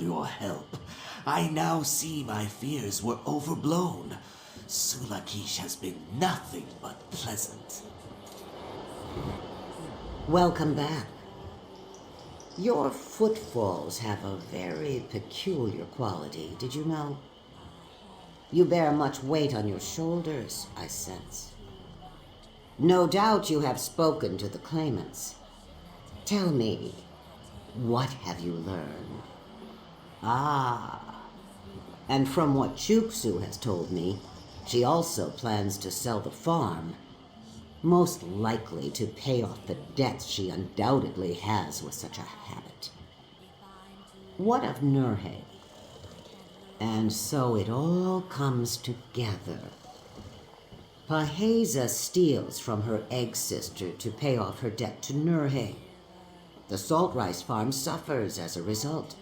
your help. I now see my fears were overblown. Sulakish has been nothing but pleasant. Welcome back. Your footfalls have a very peculiar quality, did you know? You bear much weight on your shoulders, I sense. No doubt you have spoken to the claimants. Tell me, what have you learned? Ah, and from what Chuksu has told me, she also plans to sell the farm, most likely to pay off the debts she undoubtedly has with such a habit. What of Nurhe? And so it all comes together. Paheza steals from her egg sister to pay off her debt to Nurhe. The salt rice farm suffers as a result.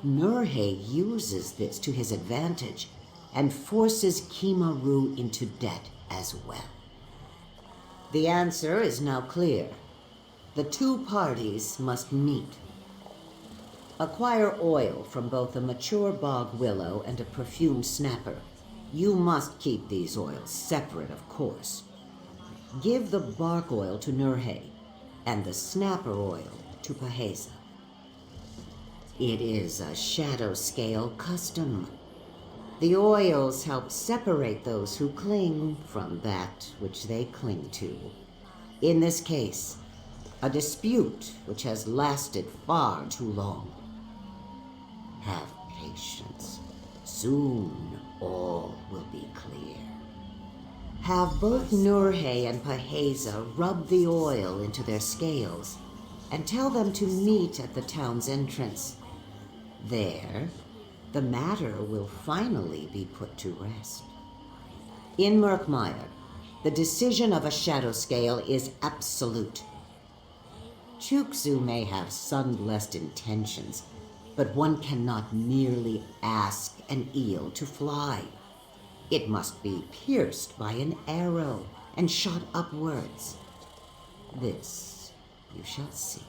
Nurhe uses this to his advantage and forces Kimaru into debt as well. The answer is now clear. The two parties must meet. Acquire oil from both a mature bog willow and a perfumed snapper. You must keep these oils separate, of course. Give the bark oil to Nurhe and the snapper oil to Paheza. It is a shadow scale custom. The oils help separate those who cling from that which they cling to. In this case, a dispute which has lasted far too long. Have patience. Soon all will be clear. Have both Nurhe and Paheza rub the oil into their scales and tell them to meet at the town's entrance. There, the matter will finally be put to rest. In Murkmire, the decision of a shadow scale is absolute. Chuksu may have sun-blessed intentions, but one cannot merely ask an eel to fly. It must be pierced by an arrow and shot upwards. This you shall see.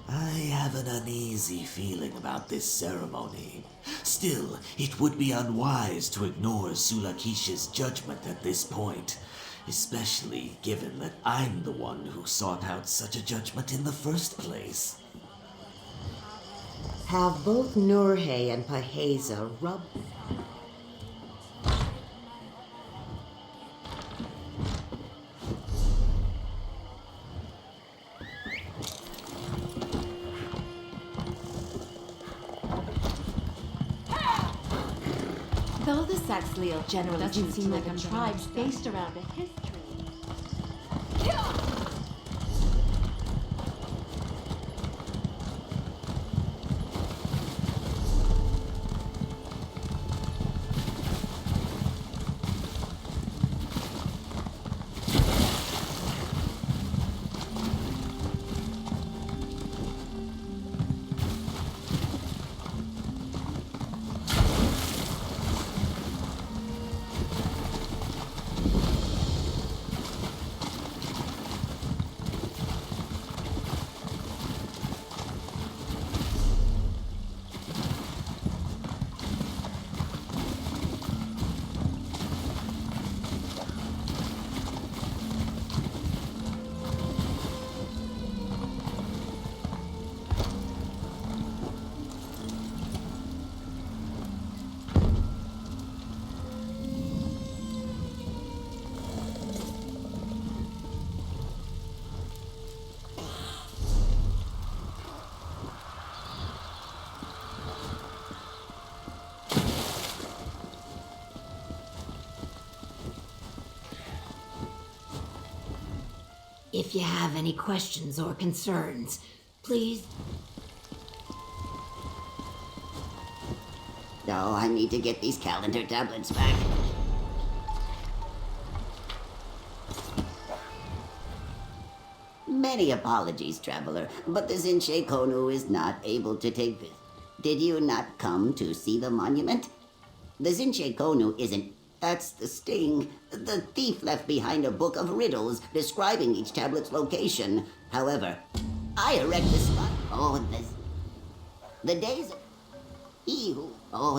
I have an uneasy feeling about this ceremony. Still, it would be unwise to ignore Sulakish's judgment at this point, especially given that I'm the one who sought out such a judgment in the first place. Have both Nurhe and Paheza rub... Though the Saxleal generally Doesn't seem like a I'm tribe gonna based around a history. If you have any questions or concerns, please... Oh, I need to get these calendar tablets back. Many apologies, traveler, but the Zinche Konu is not able to take this. Did you not come to see the monument? The Zinche Konu isn't... That's the sting. The thief left behind a book of riddles describing each tablet's location. However, I erect the spot. Oh, the days of he who. Oh,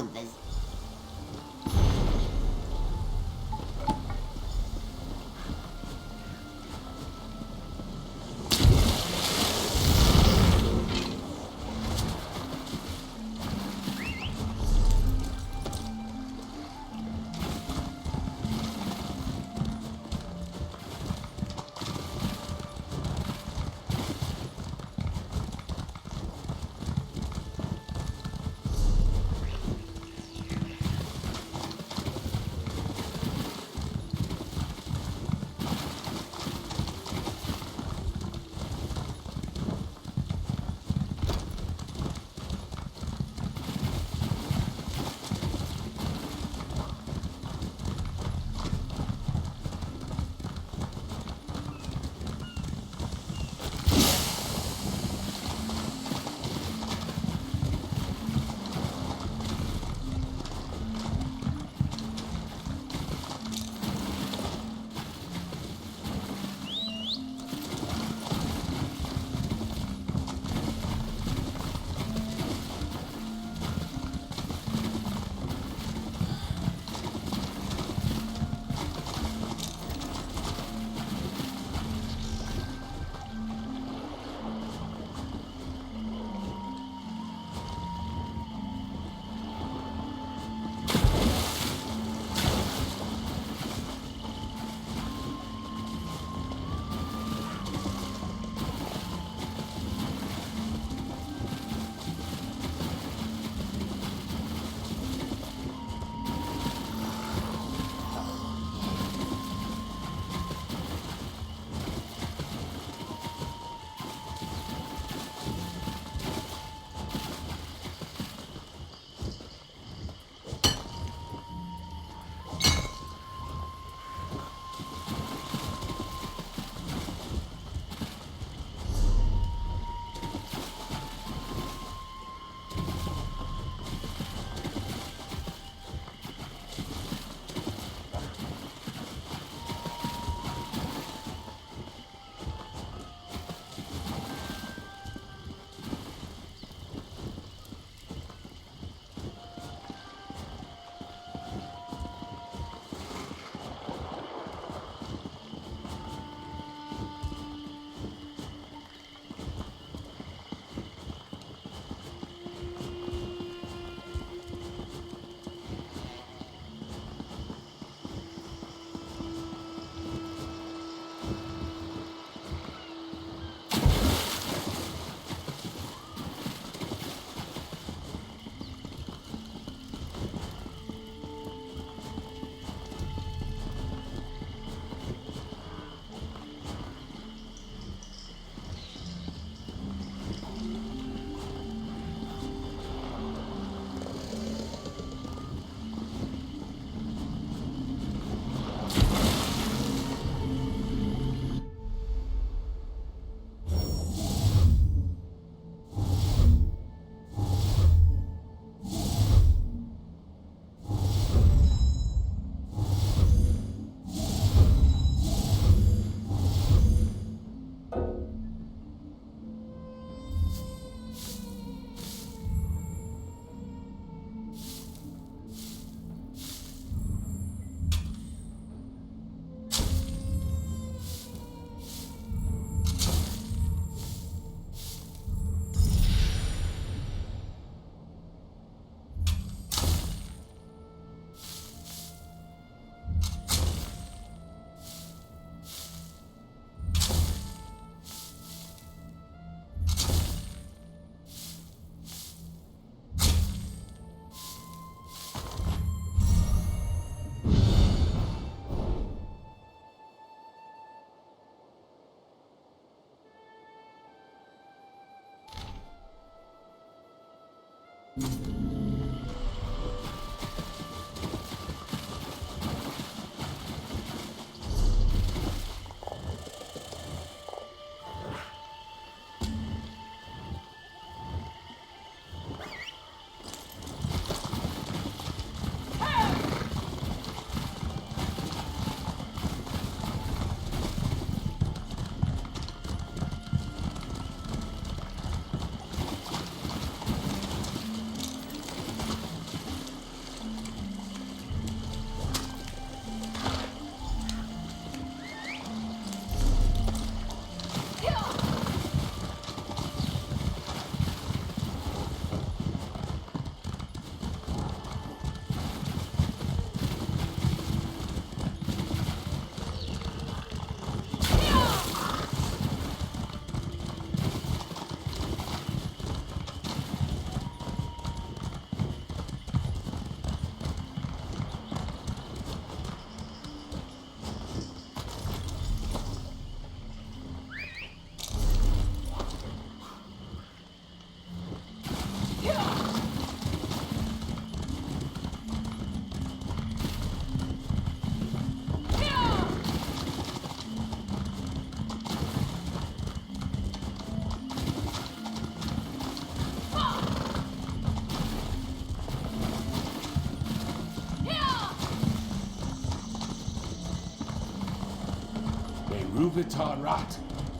Nuvitar rot.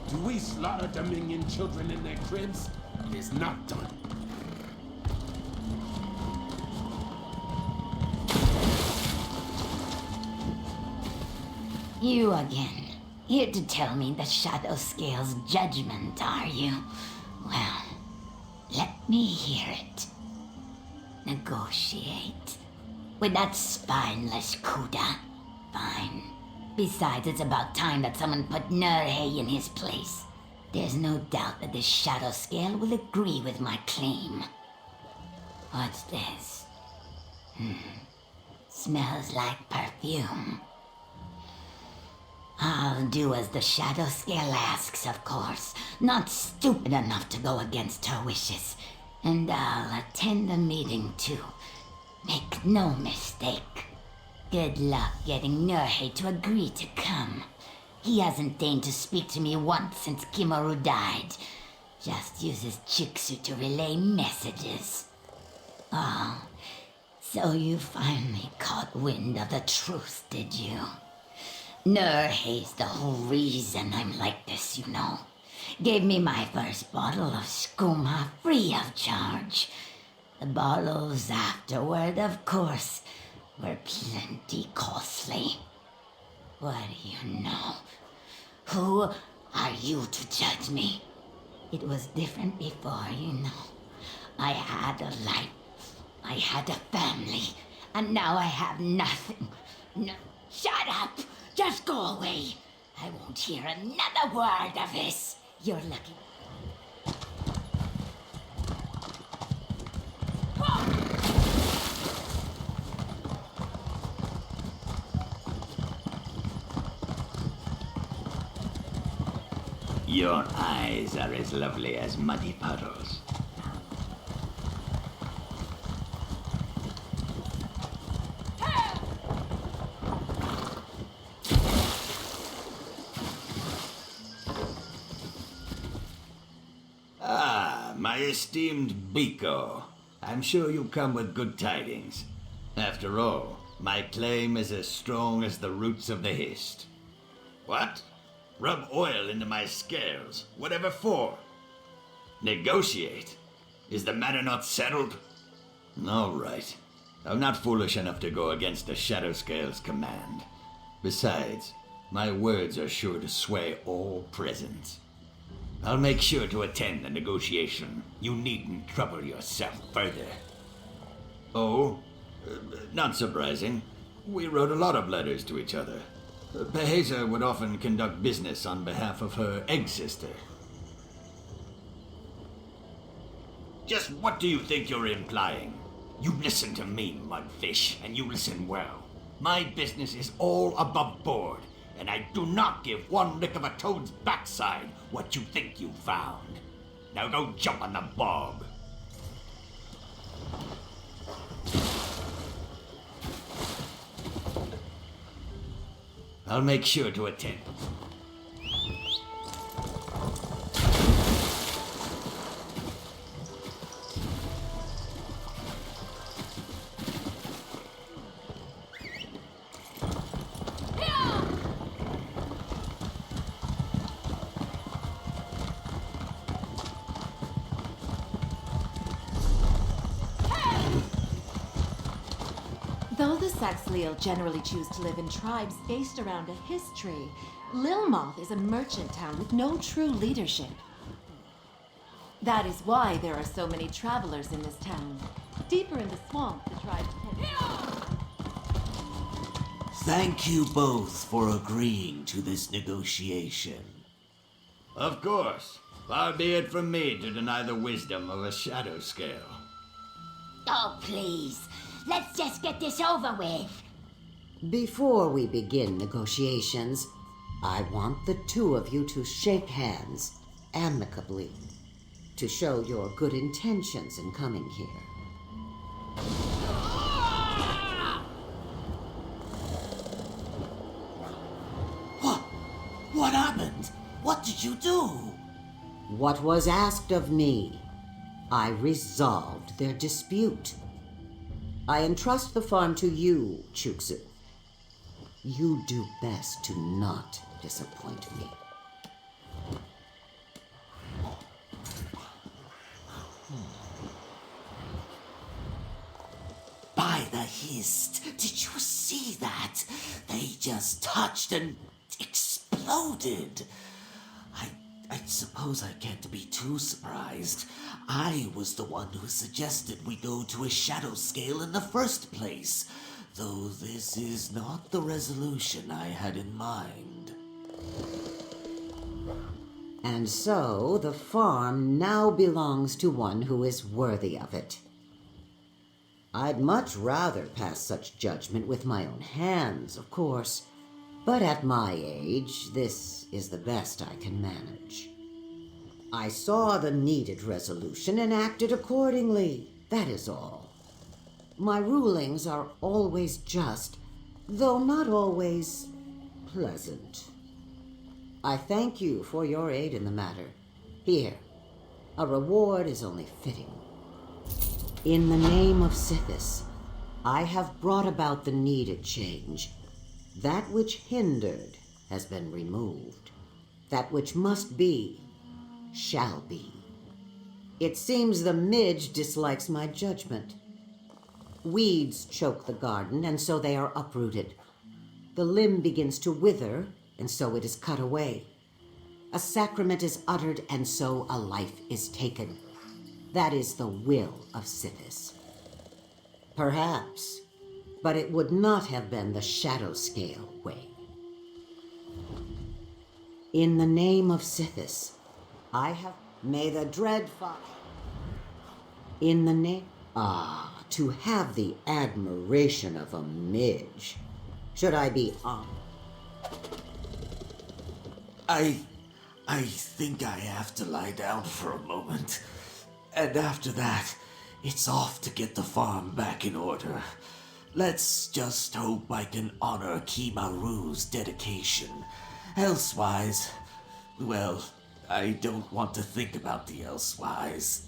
Do we slaughter Dominion children in their cribs? It is not done. You again. Here to tell me the Shadow Scale's judgment, are you? Well, let me hear it. Negotiate. With that spineless Kuda? Fine. Besides, it's about time that someone put Nurhe in his place. There's no doubt that this Shadow Scale will agree with my claim. What's this? Smells like perfume. I'll do as the Shadow Scale asks, of course. Not stupid enough to go against her wishes. And I'll attend the meeting too. Make no mistake. Good luck getting Nurhe to agree to come. He hasn't deigned to speak to me once since Kimaru died. Just uses Chiksu to relay messages. Oh, so you finally caught wind of the truth, did you? Nurhe's the whole reason I'm like this, you know. Gave me my first bottle of skooma free of charge. The bottles afterward, of course, were plenty costly. What do you know? Who are you to judge me? It was different before, you know. I had a life. I had a family. And now I have nothing. No, shut up! Just go away. I won't hear another word of this. You're lucky. Your eyes are as lovely as muddy puddles. Ah, my esteemed Biko. I'm sure you come with good tidings. After all, my claim is as strong as the roots of the hist. What? Rub oil into my scales. Whatever for? Negotiate? Is the matter not settled? All right. I'm not foolish enough to go against the Shadow Scale's command. Besides, my words are sure to sway all present. I'll make sure to attend the negotiation. You needn't trouble yourself further. Oh, not surprising. We wrote a lot of letters to each other. Beheza would often conduct business on behalf of her egg sister. Just what do you think you're implying? You listen to me, mudfish, and you listen well. My business is all above board, and I do not give one lick of a toad's backside what you think you found. Now go jump on the bog. I'll make sure to attend. Though the Saxhleel generally choose to live in tribes based around a history, Lilmoth is a merchant town with no true leadership. That is why there are so many travelers in this town. Deeper in the swamp, the tribes tend... Thank you both for agreeing to this negotiation. Of course. Far be it from me to deny the wisdom of a shadow scale. Oh, please. Let's just get this over with. Before we begin negotiations, I want the two of you to shake hands amicably to show your good intentions in coming here. What happened? What did you do? What was asked of me, I resolved their dispute. I entrust the farm to you, Chuksu. You do best to not disappoint me. hissed. Did you see that? They just touched and exploded. I suppose I can't be too surprised. I was the one who suggested we go to a shadow scale in the first place, though this is not the resolution I had in mind. And so the farm now belongs to one who is worthy of it. I'd much rather pass such judgment with my own hands, of course, but at my age, this is the best I can manage. I saw the needed resolution and acted accordingly, that is all. My rulings are always just, though not always pleasant. I thank you for your aid in the matter. Here, a reward is only fitting. In the name of Sithis, I have brought about the needed change. That which hindered has been removed. That which must be, shall be. It seems the midge dislikes my judgment. Weeds choke the garden, and so they are uprooted. The limb begins to wither, and so it is cut away. A sacrament is uttered, and so a life is taken. That is the will of Sithis. Perhaps, but it would not have been the shadow scale way. In the name of Sithis, I have... May the dread fall. In the name... Ah, to have the admiration of a midge. Should I be on? I think I have to lie down for a moment. And after that, it's off to get the farm back in order. Let's just hope I can honor Kimaru's dedication. Elsewise, well, I don't want to think about the elsewise.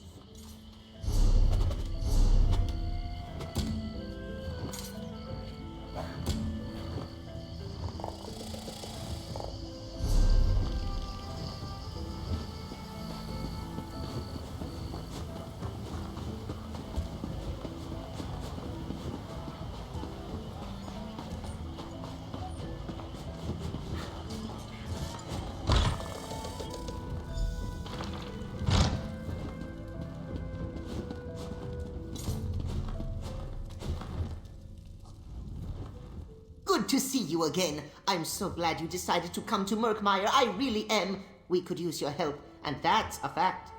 Good to see you again. I'm so glad you decided to come to Murkmire. I really am. We could use your help, and that's a fact.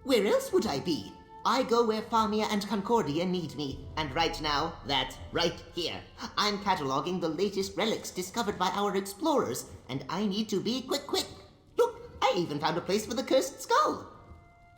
Where else would I be? I go where Famia and Concordia need me, and right now, that's right here. I'm cataloging the latest relics discovered by our explorers, and I need to be quick. Look, I even found a place for the cursed skull.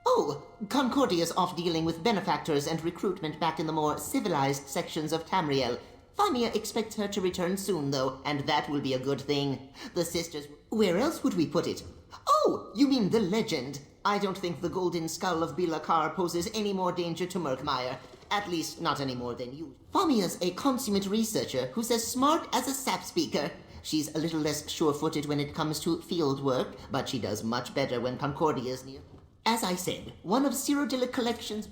Oh, Concordia's off dealing with benefactors and recruitment back in the more civilized sections of Tamriel. Famia expects her to return soon, though, and that will be a good thing. The sisters... Where else would we put it? Oh, you mean the legend. I don't think the golden skull of Bilakar poses any more danger to Murkmire. At least, not any more than you. Famia's a consummate researcher who's as smart as a sap speaker. She's a little less sure-footed when it comes to field work, but she does much better when Concordia's near. As I said, one of Cyrodiilic Collection's...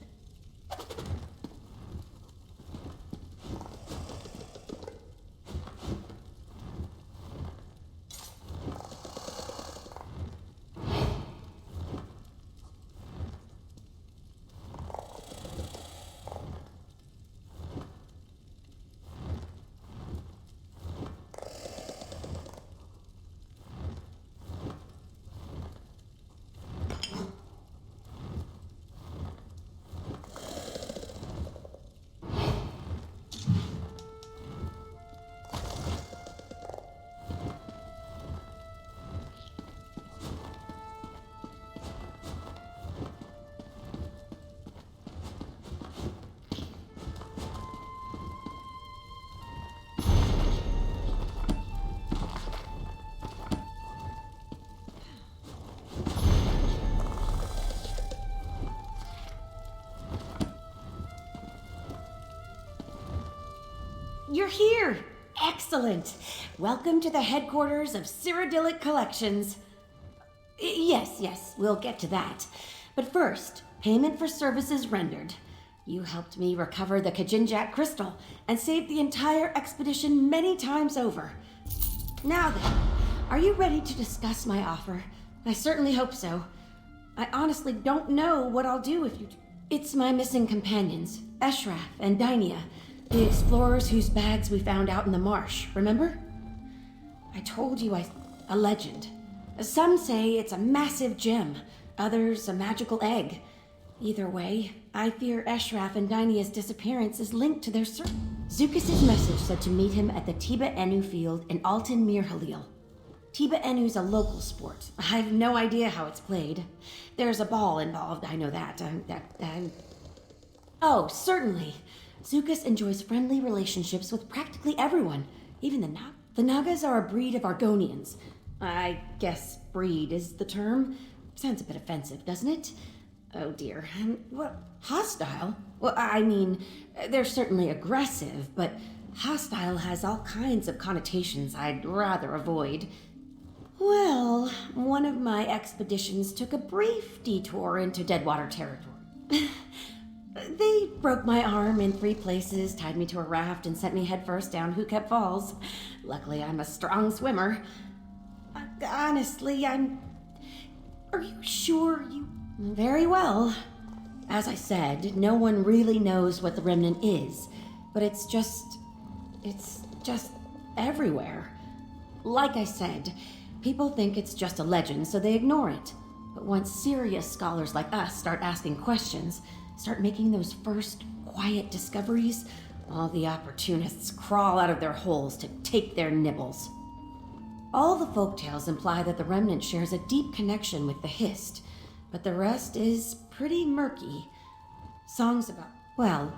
You're here! Excellent! Welcome to the headquarters of Cyrodiilic Collections. Yes, we'll get to that. But first, payment for services rendered. You helped me recover the Kajinjak crystal and saved the entire expedition many times over. Now then, are you ready to discuss my offer? I certainly hope so. I honestly don't know what I'll do if you do. It's my missing companions, Eshraf and Dainia, the explorers whose bags we found out in the marsh, remember? I told you a legend. Some say it's a massive gem, others a magical egg. Either way, I fear Eshraf and Dainia's disappearance is linked to their search. Zukis's message said to meet him at the Tiba Enu field in Altan Mir Halil. Tiba Enu's a local sport. I have no idea how it's played. There's a ball involved, I know that. Oh, certainly. Zukis enjoys friendly relationships with practically everyone, even the Nagas. The Nagas are a breed of Argonians. I guess breed is the term. Sounds a bit offensive, doesn't it? Oh dear. What? Hostile? Well, I mean, they're certainly aggressive, but hostile has all kinds of connotations I'd rather avoid. Well, one of my expeditions took a brief detour into Deadwater territory. They broke my arm in 3 places, tied me to a raft, and sent me headfirst down Hookup Falls. Luckily, I'm a strong swimmer. Honestly, Are you sure you... Very well. As I said, no one really knows what the Remnant is, but it's just everywhere. Like I said, people think it's just a legend, so they ignore it. But once serious scholars like us start asking questions, start making those first quiet discoveries, all the opportunists crawl out of their holes to take their nibbles. All the folktales imply that the Remnant shares a deep connection with the Hist, but the rest is pretty murky. Songs about... Well,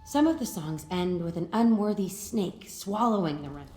some of the songs end with an unworthy snake swallowing the Remnant.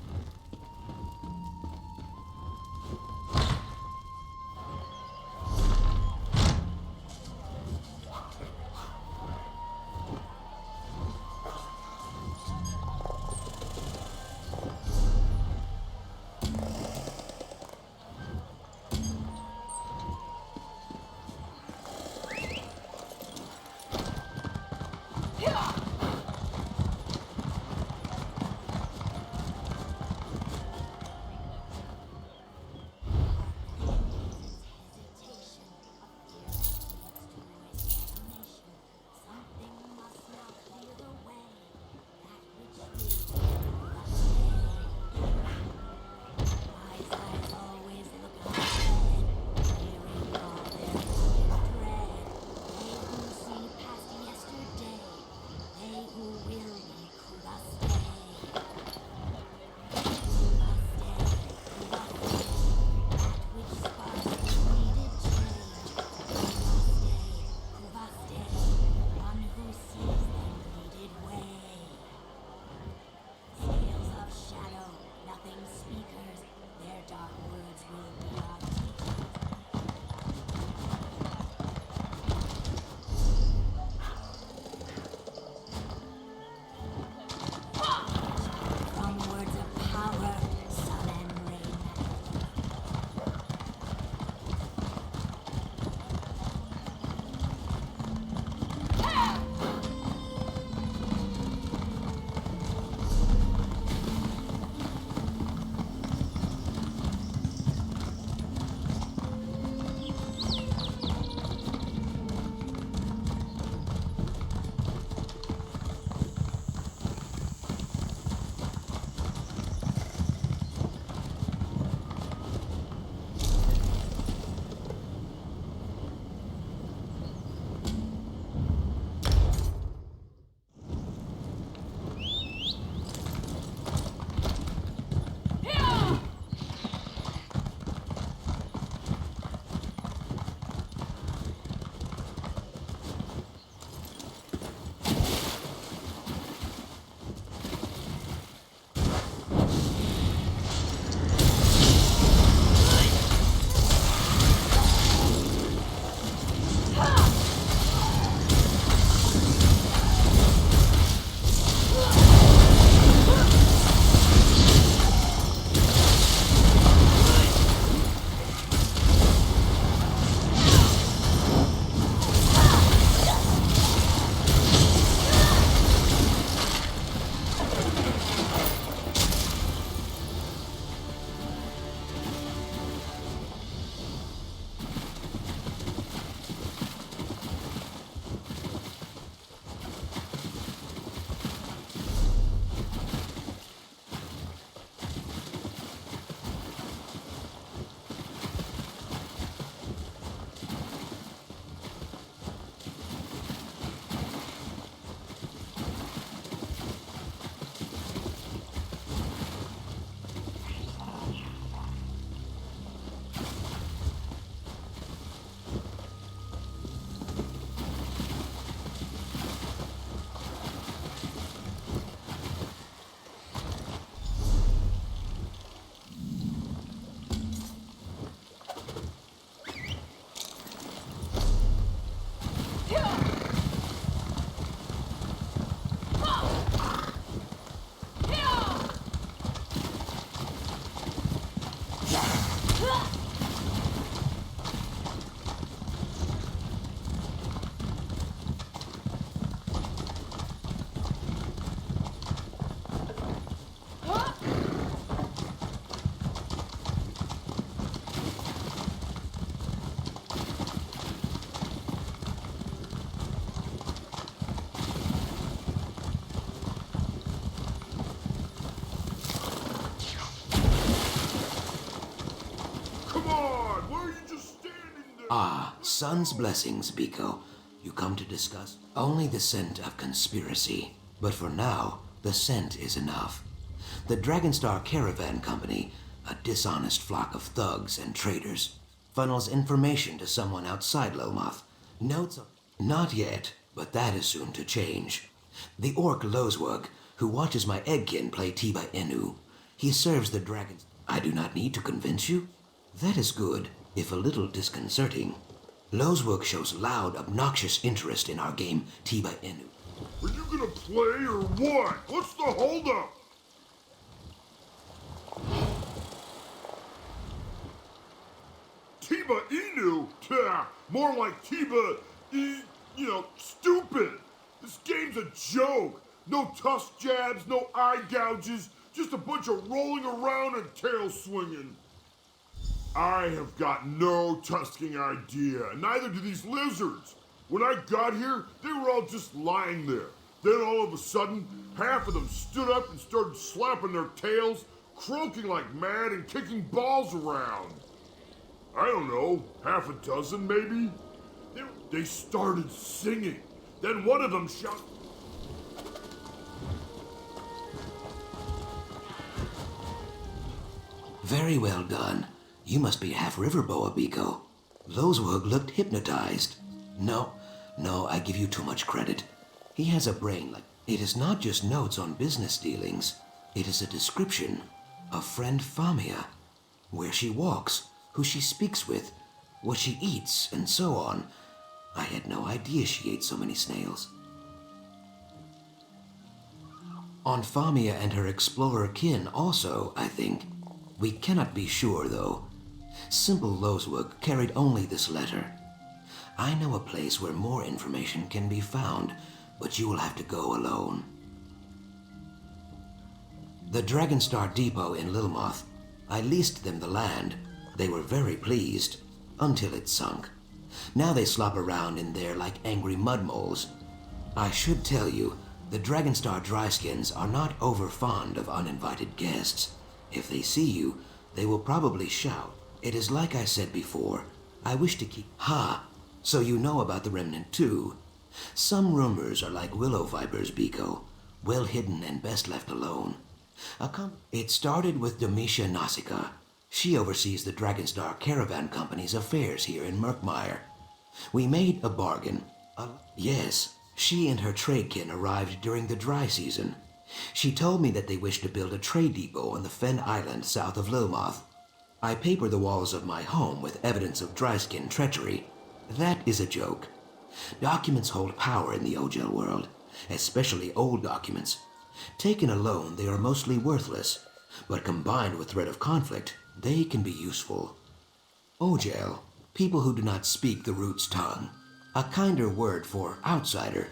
Sun's blessings, Biko. You come to discuss only the scent of conspiracy. But for now, the scent is enough. The Dragonstar Caravan Company, a dishonest flock of thugs and traitors, funnels information to someone outside Lilmoth. Notes of... Not yet, but that is soon to change. The orc Lozwug, who watches my eggkin play Tiba Inu. He serves the dragons. I do not need to convince you. That is good, if a little disconcerting. Lozwug shows loud, obnoxious interest in our game Tiba Inu. Are you gonna play or what? What's the holdup? Tiba Inu? Tah, more like Tiba, stupid. This game's a joke. No tusk jabs, no eye gouges, just a bunch of rolling around and tail swinging. I have got no tusking idea, neither do these lizards. When I got here, they were all just lying there. Then all of a sudden, half of them stood up and started slapping their tails, croaking like mad and kicking balls around. I don't know, half a dozen maybe? They started singing. Then one of them shouted... Very well done. You must be half river boa, Biko. Lozwug looked hypnotized. No, I give you too much credit. He has a brain like... It is not just notes on business dealings. It is a description of friend Famia. Where she walks, who she speaks with, what she eats, and so on. I had no idea she ate so many snails. On Famia and her explorer kin also, I think. We cannot be sure, though. Simple Lozwug carried only this letter. I know a place where more information can be found, but you will have to go alone. The Dragonstar Depot in Lilmoth. I leased them the land. They were very pleased, until it sunk. Now they slop around in there like angry mudmoles. I should tell you, the Dragonstar Dryskins are not over fond of uninvited guests. If they see you, they will probably shout. It is like I said before. I wish to keep... Ha! So you know about the Remnant too. Some rumors are like willow vipers, Biko. Well hidden and best left alone. It started with Domitia Nausicaa. She oversees the Dragonstar Caravan Company's affairs here in Murkmire. We made a bargain. Yes, she and her tradekin arrived during the dry season. She told me that they wished to build a trade depot on the Fen Island south of Lilmoth. I paper the walls of my home with evidence of dryskin treachery. That is a joke. Documents hold power in the Ogel world, especially old documents. Taken alone, they are mostly worthless, but combined with threat of conflict, they can be useful. Ogel, people who do not speak the root's tongue. A kinder word for outsider.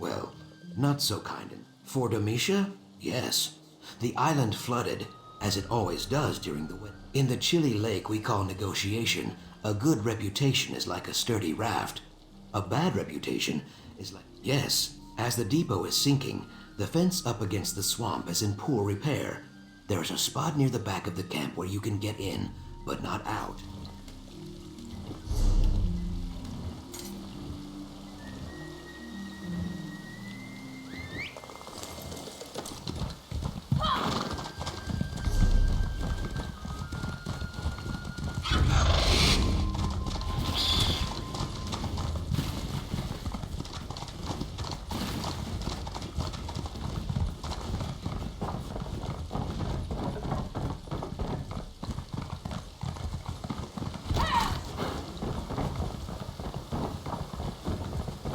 Well, not so kind. For Domitia? Yes. The island flooded, as it always does during the winter. In the chilly lake we call negotiation, a good reputation is like a sturdy raft. A bad reputation is like... Yes, as the depot is sinking, the fence up against the swamp is in poor repair. There is a spot near the back of the camp where you can get in, but not out.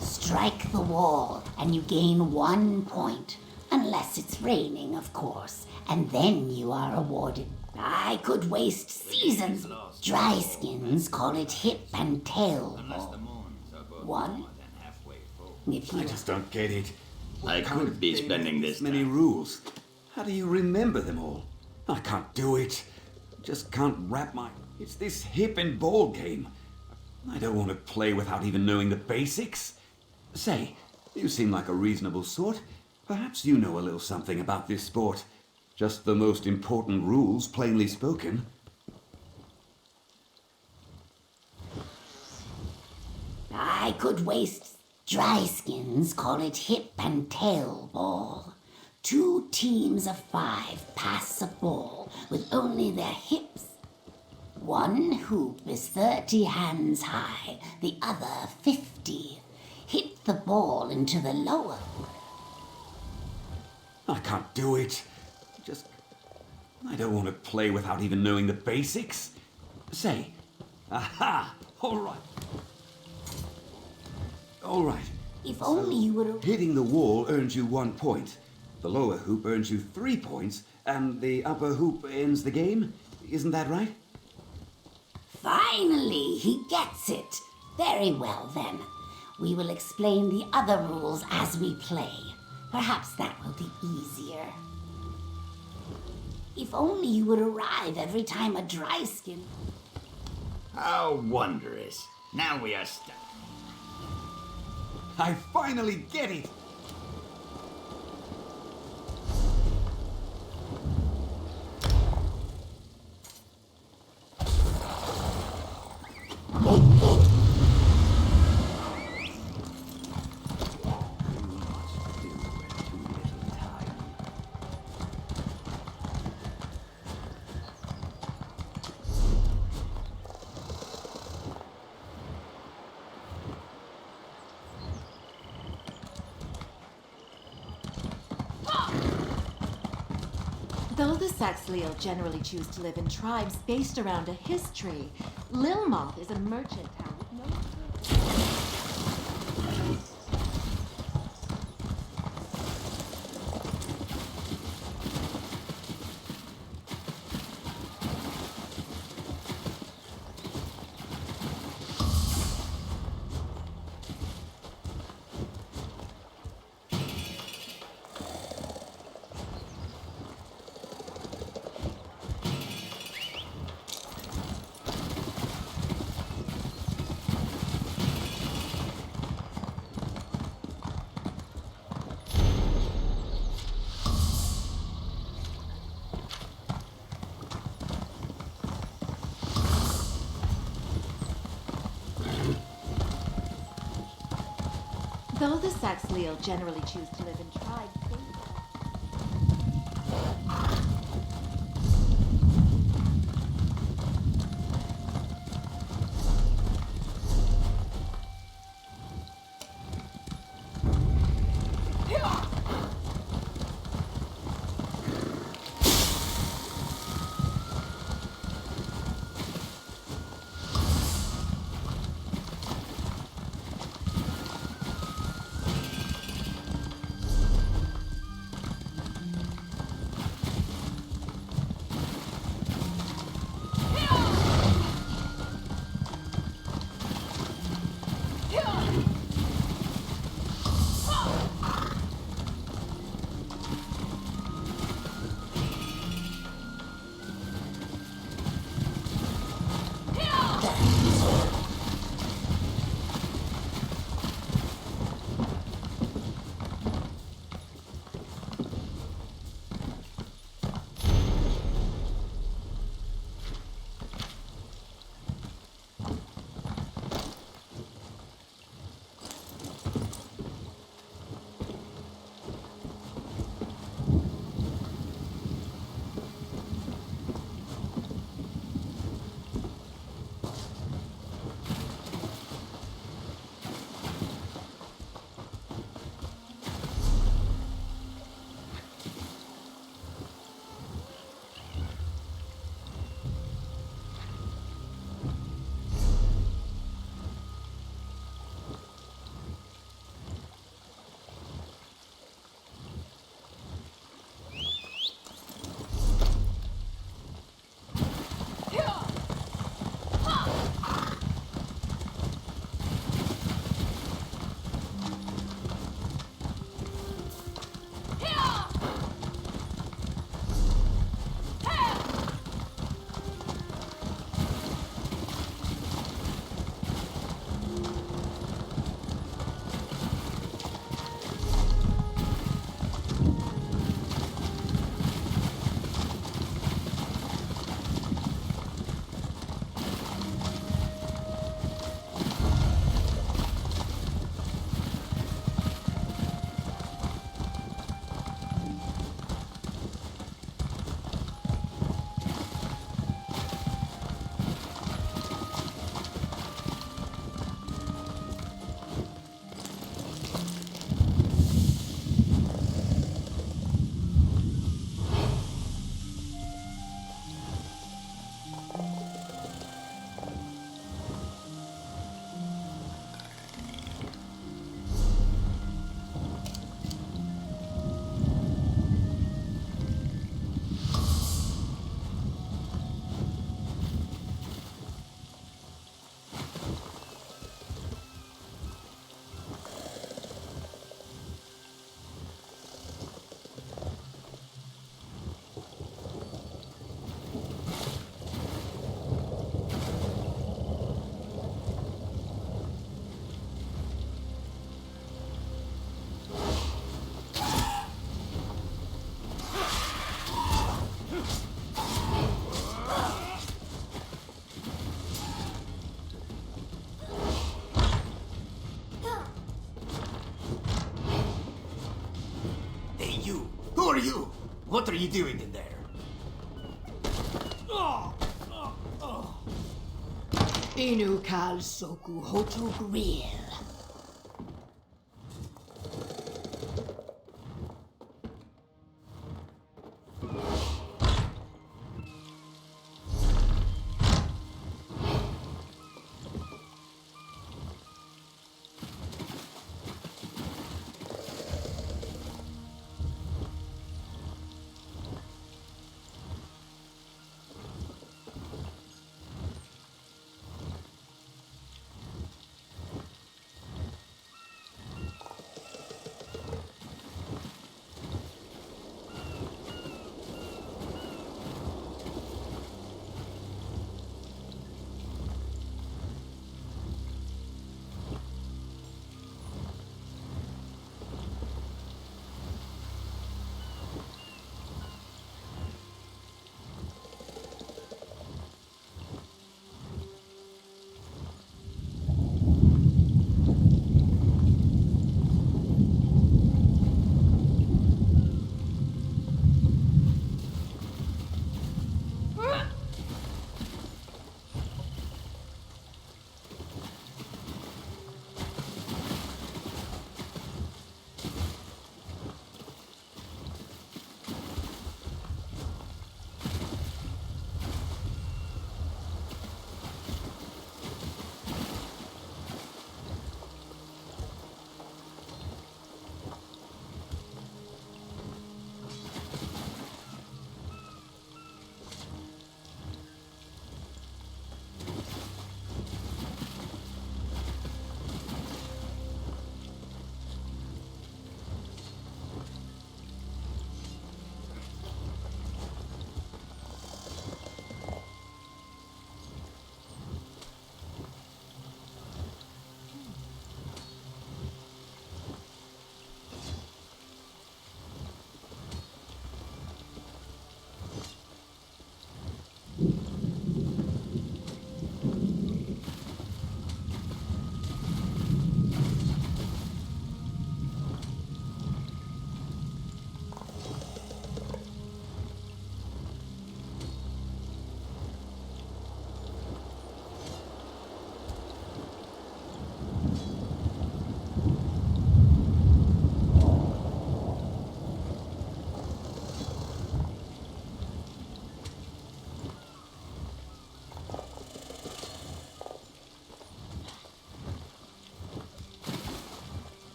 Strike the wall, and you gain 1 point. Unless it's raining, of course. And then you are awarded. I could waste seasons. Dryskins call it hip and tail. One. If you... I just don't get it. I could be spending this many time. rules. How do you remember them all? I can't do it. Just can't wrap my... It's this hip and ball game. I don't want to play without even knowing the basics. Say, you seem like a reasonable sort. Perhaps you know a little something about this sport. Just the most important rules, plainly spoken. I could waste. Dry skins call it hip and tail ball. 2 teams of 5 pass a ball with only their hips. One hoop is 30 hands high, the other 50. Hit the ball into the lower. I can't do it. I don't want to play without even knowing the basics. Say, aha, all right. All right. If only you would have... Hitting the wall earns you 1 point. The lower hoop earns you 3 points, and the upper hoop ends the game. Isn't that right? Finally, he gets it. Very well, then. We will explain the other rules as we play. Perhaps that will be easier. If only you would arrive every time a dry skin... How wondrous. Now we are stuck. I finally get it! Though the Saxhleel generally choose to live in tribes based around a history, Lilmoth is a merchant town with no... Though the Saxhleel generally choose to live in tribes... are you? What are you doing in there? Inu kal soku hotu grill.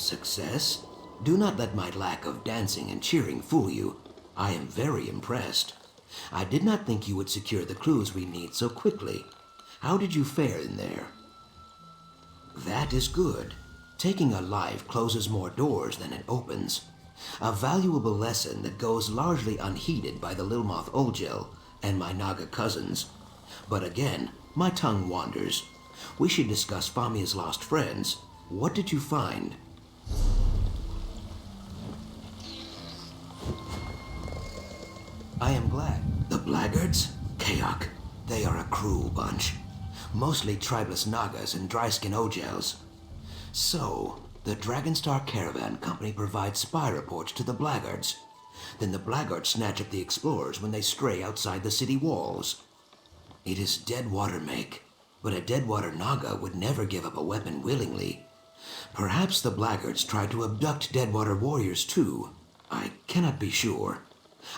Success? Do not let my lack of dancing and cheering fool you. I am very impressed. I did not think you would secure the clues we need so quickly. How did you fare in there? That is good. Taking a life closes more doors than it opens. A valuable lesson that goes largely unheeded by the Lilmoth Oljel and my Naga cousins. But again, my tongue wanders. We should discuss Famia's lost friends. What did you find? I am glad. The blackguards? Kaok. They are a cruel bunch. Mostly tribeless Nagas and dry-skin Ojels. So, the Dragonstar Caravan Company provides spy reports to the blackguards. Then the blackguards snatch up the explorers when they stray outside the city walls. It is Deadwater make, but a Deadwater Naga would never give up a weapon willingly. Perhaps the blackguards tried to abduct Deadwater warriors too. I cannot be sure.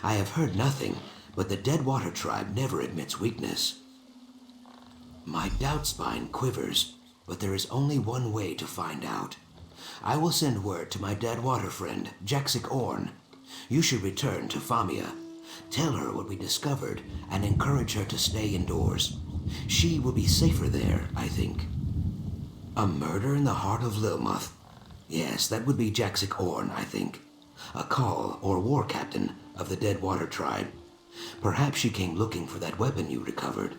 I have heard nothing, but the Deadwater tribe never admits weakness. My doubt spine quivers, but there is only one way to find out. I will send word to my Deadwater friend, Jaxic Orn. You should return to Famia. Tell her what we discovered and encourage her to stay indoors. She will be safer there, I think. A murder in the heart of Lilmoth. Yes, that would be Jaxic Orn, I think. A call or war captain of the Deadwater tribe. Perhaps she came looking for that weapon you recovered.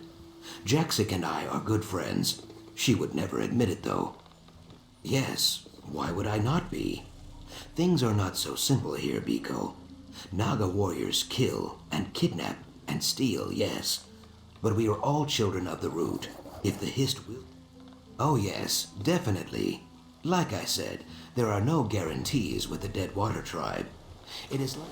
Jaxic and I are good friends. She would never admit it, though. Yes, why would I not be? Things are not so simple here, Biko. Naga warriors kill and kidnap and steal, yes. But we are all children of the root, if the Hist will. Oh yes, definitely. Like I said, there are no guarantees with the Deadwater tribe. It is like...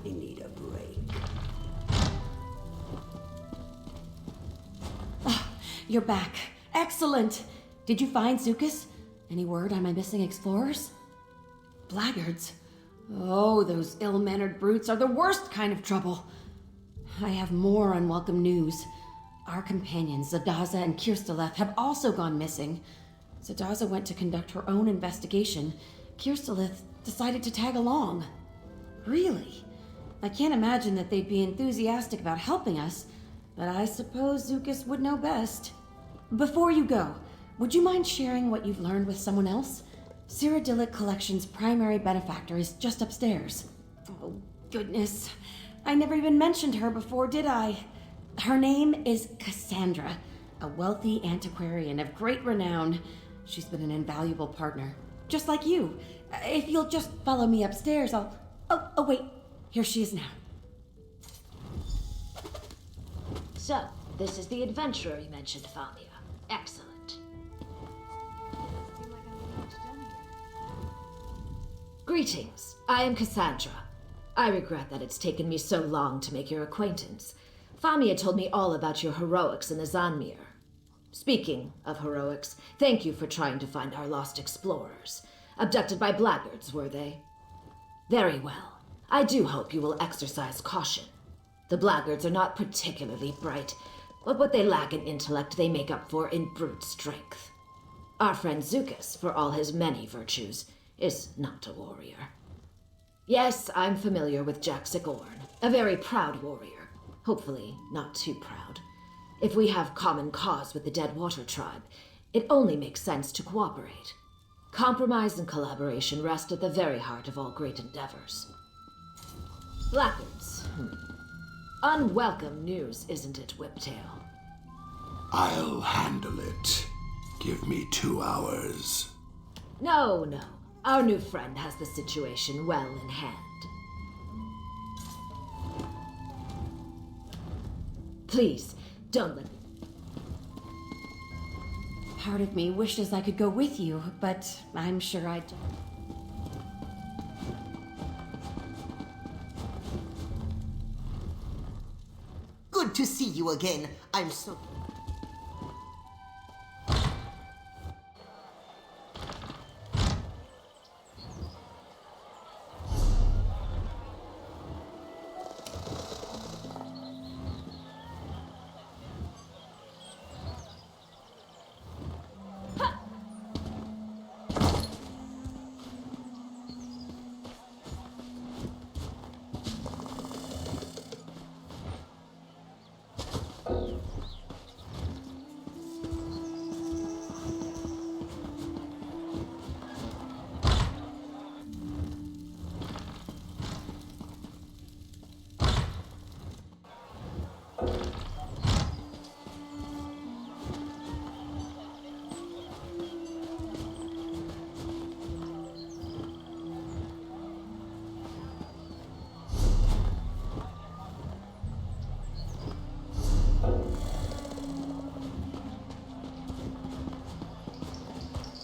I need a break. You're back. Excellent. Did you find Zukas? Any word on my missing explorers? Blackguards. Oh, those ill-mannered brutes are the worst kind of trouble. I have more unwelcome news. Our companions, Zadaza and Kirstaleth, have also gone missing. Zadaza went to conduct her own investigation. Kirstaleth decided to tag along. Really? I can't imagine that they'd be enthusiastic about helping us, but I suppose Zukas would know best. Before you go, would you mind sharing what you've learned with someone else? Cyrodiilic Collection's primary benefactor is just upstairs. Oh, goodness. I never even mentioned her before, did I? Her name is Cassandra, a wealthy antiquarian of great renown. She's been an invaluable partner, just like you. If you'll just follow me upstairs, I'll... Oh, wait. Here she is now. So, this is the adventurer you mentioned, Famia. Excellent. Greetings. I am Cassandra. I regret that it's taken me so long to make your acquaintance. Famia told me all about your heroics in the Zanmir. Speaking of heroics, thank you for trying to find our lost explorers. Abducted by blackguards, were they? Very well. I do hope you will exercise caution. The blackguards are not particularly bright, but what they lack in intellect they make up for in brute strength. Our friend Zukas, for all his many virtues, is not a warrior. Yes, I'm familiar with Jaxic Orn, a very proud warrior. Hopefully not too proud. If we have common cause with the Deadwater tribe, it only makes sense to cooperate. Compromise and collaboration rest at the very heart of all great endeavors. Blackguards. Unwelcome news, isn't it, Whiptail? I'll handle it. Give me 2 hours. No. Our new friend has the situation well in hand. Please, don't let me. Part of me wishes I could go with you, but I'm sure I don't. Good to see you again. I'm so...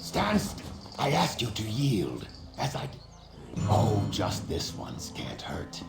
Stand still. I asked you to yield, as I did. Oh, just this once can't hurt.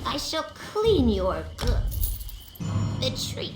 I shall clean your goods. The tree.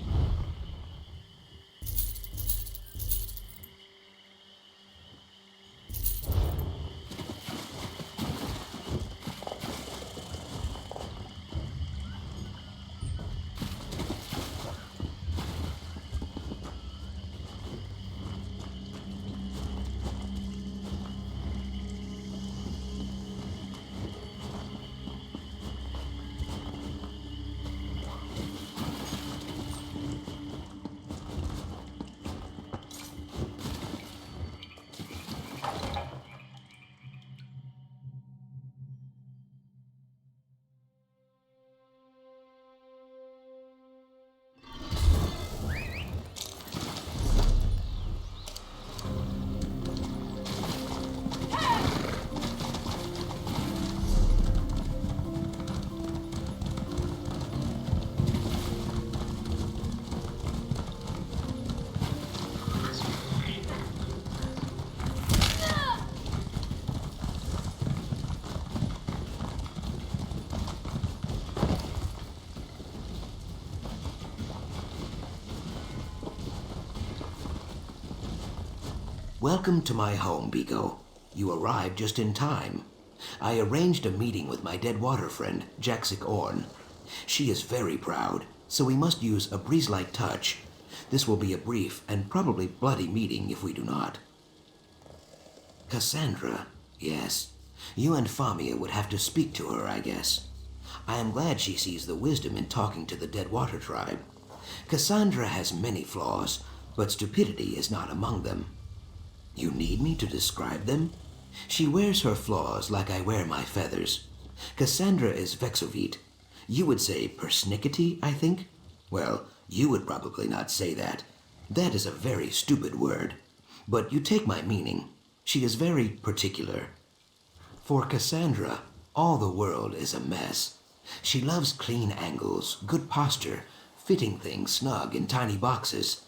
Welcome to my home, Biko. You arrived just in time. I arranged a meeting with my dead water friend, Jaxic Orn. She is very proud, so we must use a breeze-like touch. This will be a brief and probably bloody meeting if we do not. Cassandra, yes. You and Famia would have to speak to her, I guess. I am glad she sees the wisdom in talking to the Dead Water tribe. Cassandra has many flaws, but stupidity is not among them. You need me to describe them? She wears her flaws like I wear my feathers. Cassandra is vexovite. You would say persnickety, I think? Well, you would probably not say that. That is a very stupid word. But you take my meaning. She is very particular. For Cassandra, all the world is a mess. She loves clean angles, good posture, fitting things snug in tiny boxes.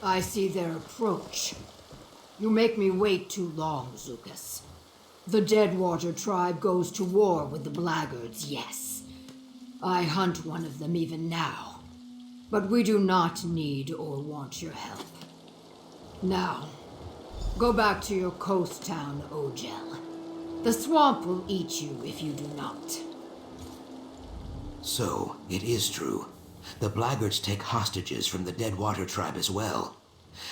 I see their approach. You make me wait too long, Zukas. The Deadwater tribe goes to war with the Blackguards, yes. I hunt one of them even now. But we do not need or want your help. Now, go back to your coast town, Ogel. The swamp will eat you if you do not. So, it is true. The Blackguards take hostages from the Deadwater tribe as well.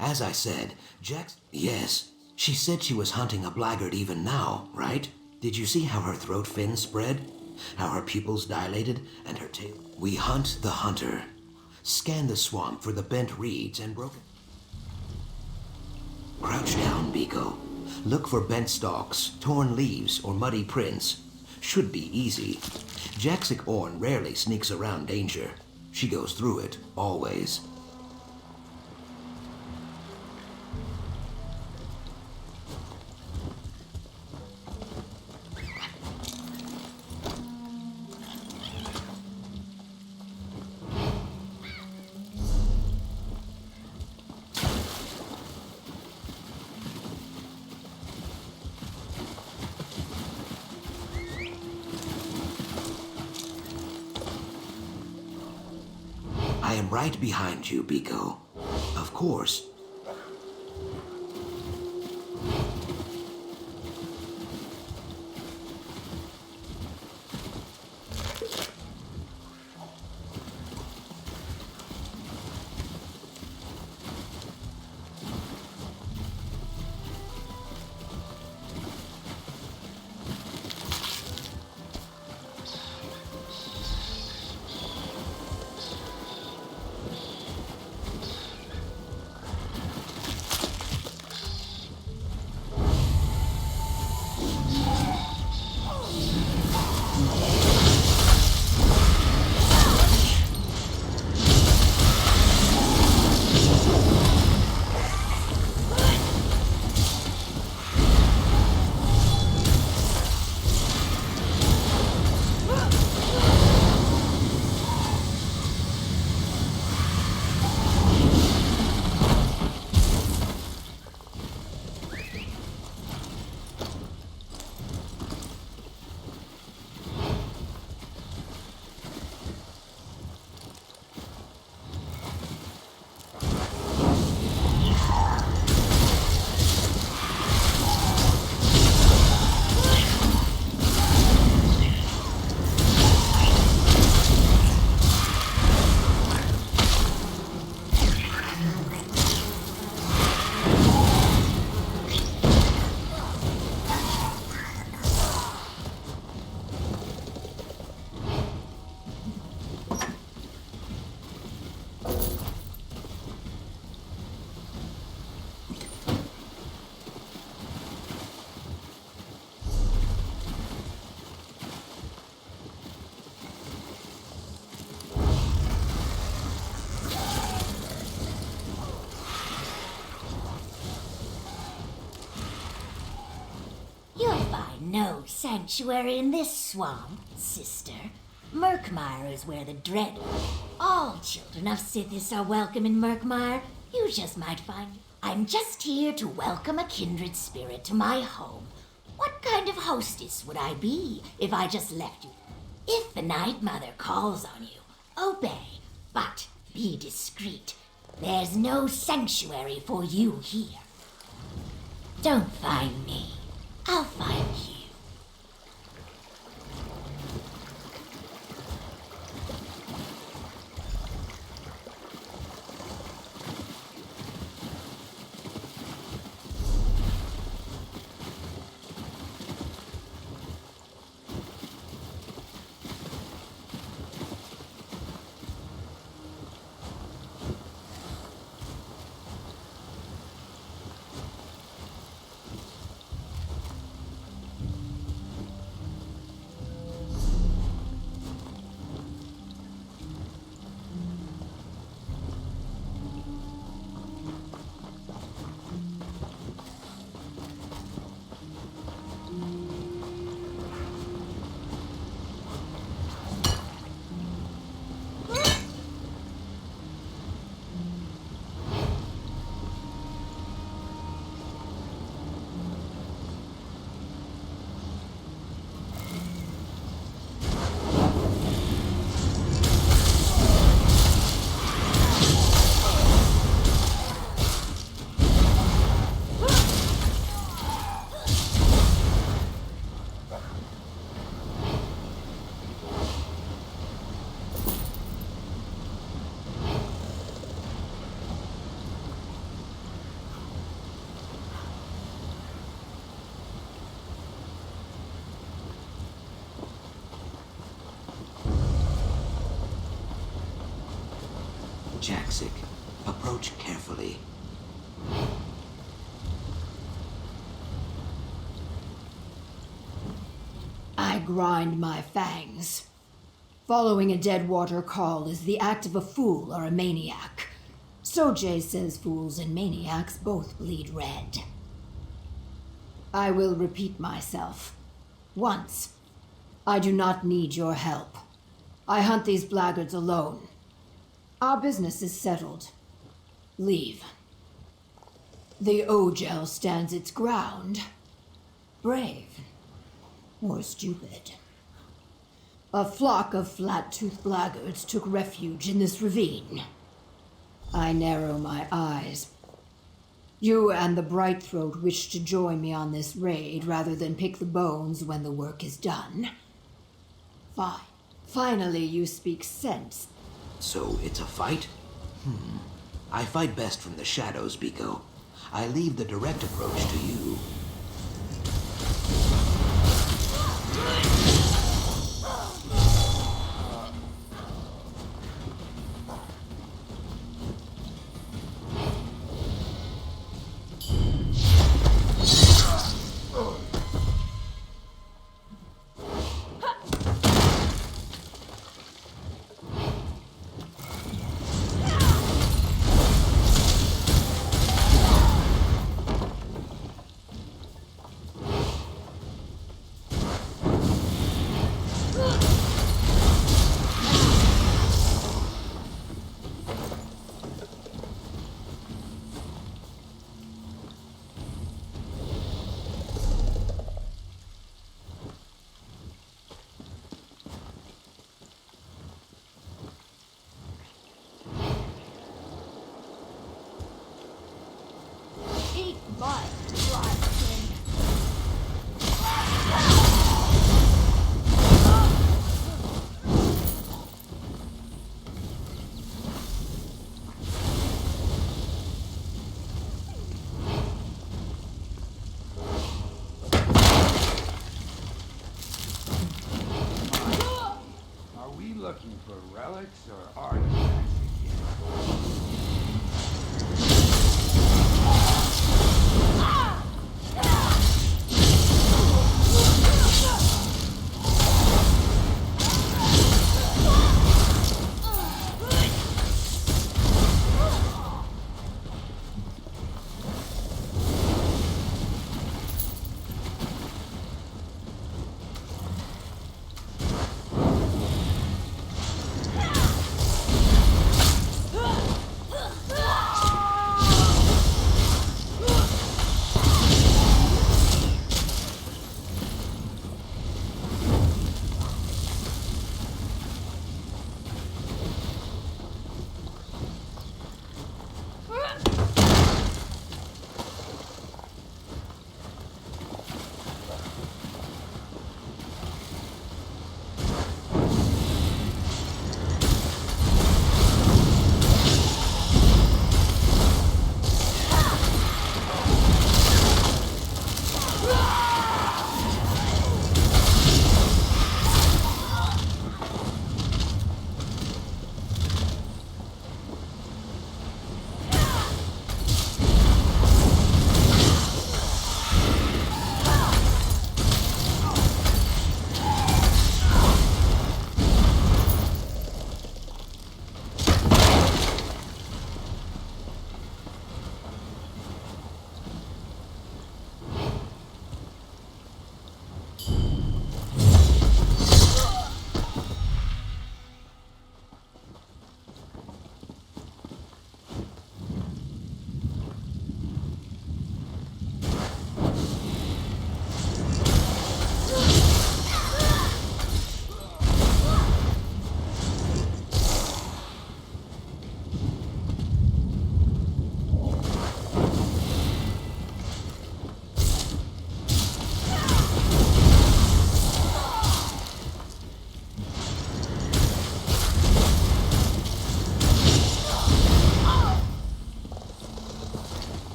As I said, Jax... Yes, she said she was hunting a Blackguard even now, right? Did you see how her throat fins spread? How her pupils dilated and her tail... We hunt the hunter. Scan the swamp for the bent reeds and broken... Crouch down, Biko. Look for bent stalks, torn leaves, or muddy prints. Should be easy. Jaxic Orn rarely sneaks around danger. She goes through it, always. I am right behind you, Biko. Of course. No sanctuary in this swamp, sister. Murkmire is where the dread... All children of Sithis are welcome in Murkmire. You just might find... I'm just here to welcome a kindred spirit to my home. What kind of hostess would I be if I just left you? If the Night Mother calls on you, obey, but be discreet. There's no sanctuary for you here. Don't find me. I'll find you. Jaxic, approach carefully. I grind my fangs. Following a Deadwater call is the act of a fool or a maniac. Sojay says fools and maniacs both bleed red. I will repeat myself. Once. I do not need your help. I hunt these blackguards alone. Our business is settled. Leave. The Ogel stands its ground. Brave. Or stupid. A flock of flat-toothed blackguards took refuge in this ravine. I narrow my eyes. You and the Brightthroat wish to join me on this raid rather than pick the bones when the work is done. Fine. Finally, you speak sense. So it's a fight? I fight best from the shadows, Biko. I leave the direct approach to you. Are we looking for relics or artifacts again?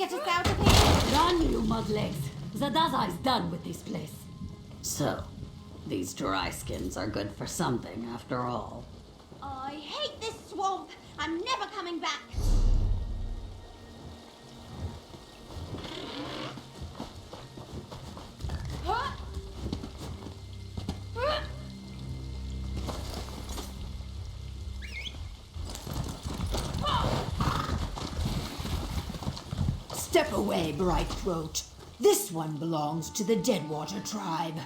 get us out of here? Run, you mudlegs. Zadazai's done with this place. So, these dry skins are good for something after all. I hate this swamp. I'm never coming back. Step away, Bright Throat. This one belongs to the Deadwater tribe.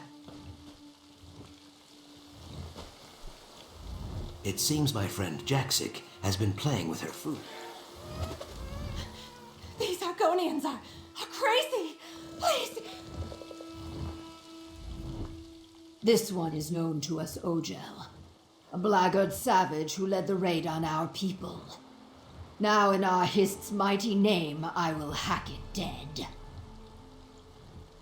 It seems my friend Jaxic has been playing with her food. These Argonians are crazy. Please. This one is known to us Ogel, a blackguard savage who led the raid on our people. Now in our Hist's mighty name, I will hack it dead.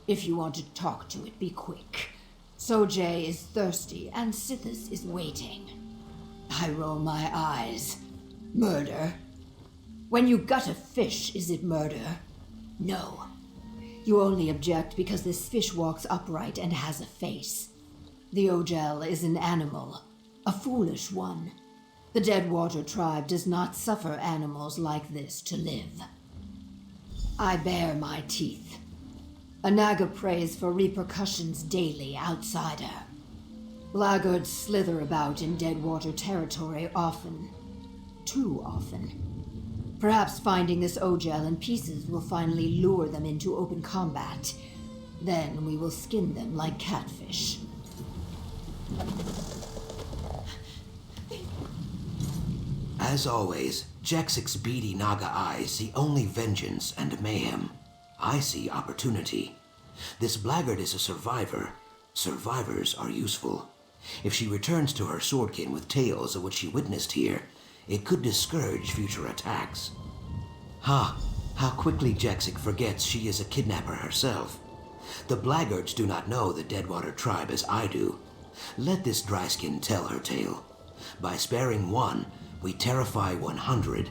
If you want to talk to it, be quick. Sojay is thirsty and Sithis is waiting. I roll my eyes. Murder? When you gut a fish, is it murder? No. You only object because this fish walks upright and has a face. The Ogel is an animal, a foolish one. The Deadwater tribe does not suffer animals like this to live. I bare my teeth. A Naga prays for repercussions daily outsider. Blackguards slither about in Deadwater territory often. Too often. Perhaps finding this Ogel in pieces will finally lure them into open combat. Then we will skin them like catfish. As always, Jaxic's beady Naga eyes see only vengeance and mayhem. I see opportunity. This blackguard is a survivor. Survivors are useful. If she returns to her swordkin with tales of what she witnessed here, it could discourage future attacks. Ha! How quickly Jaxic forgets she is a kidnapper herself. The blackguards do not know the Deadwater tribe as I do. Let this dryskin tell her tale. By sparing one, we terrify 100.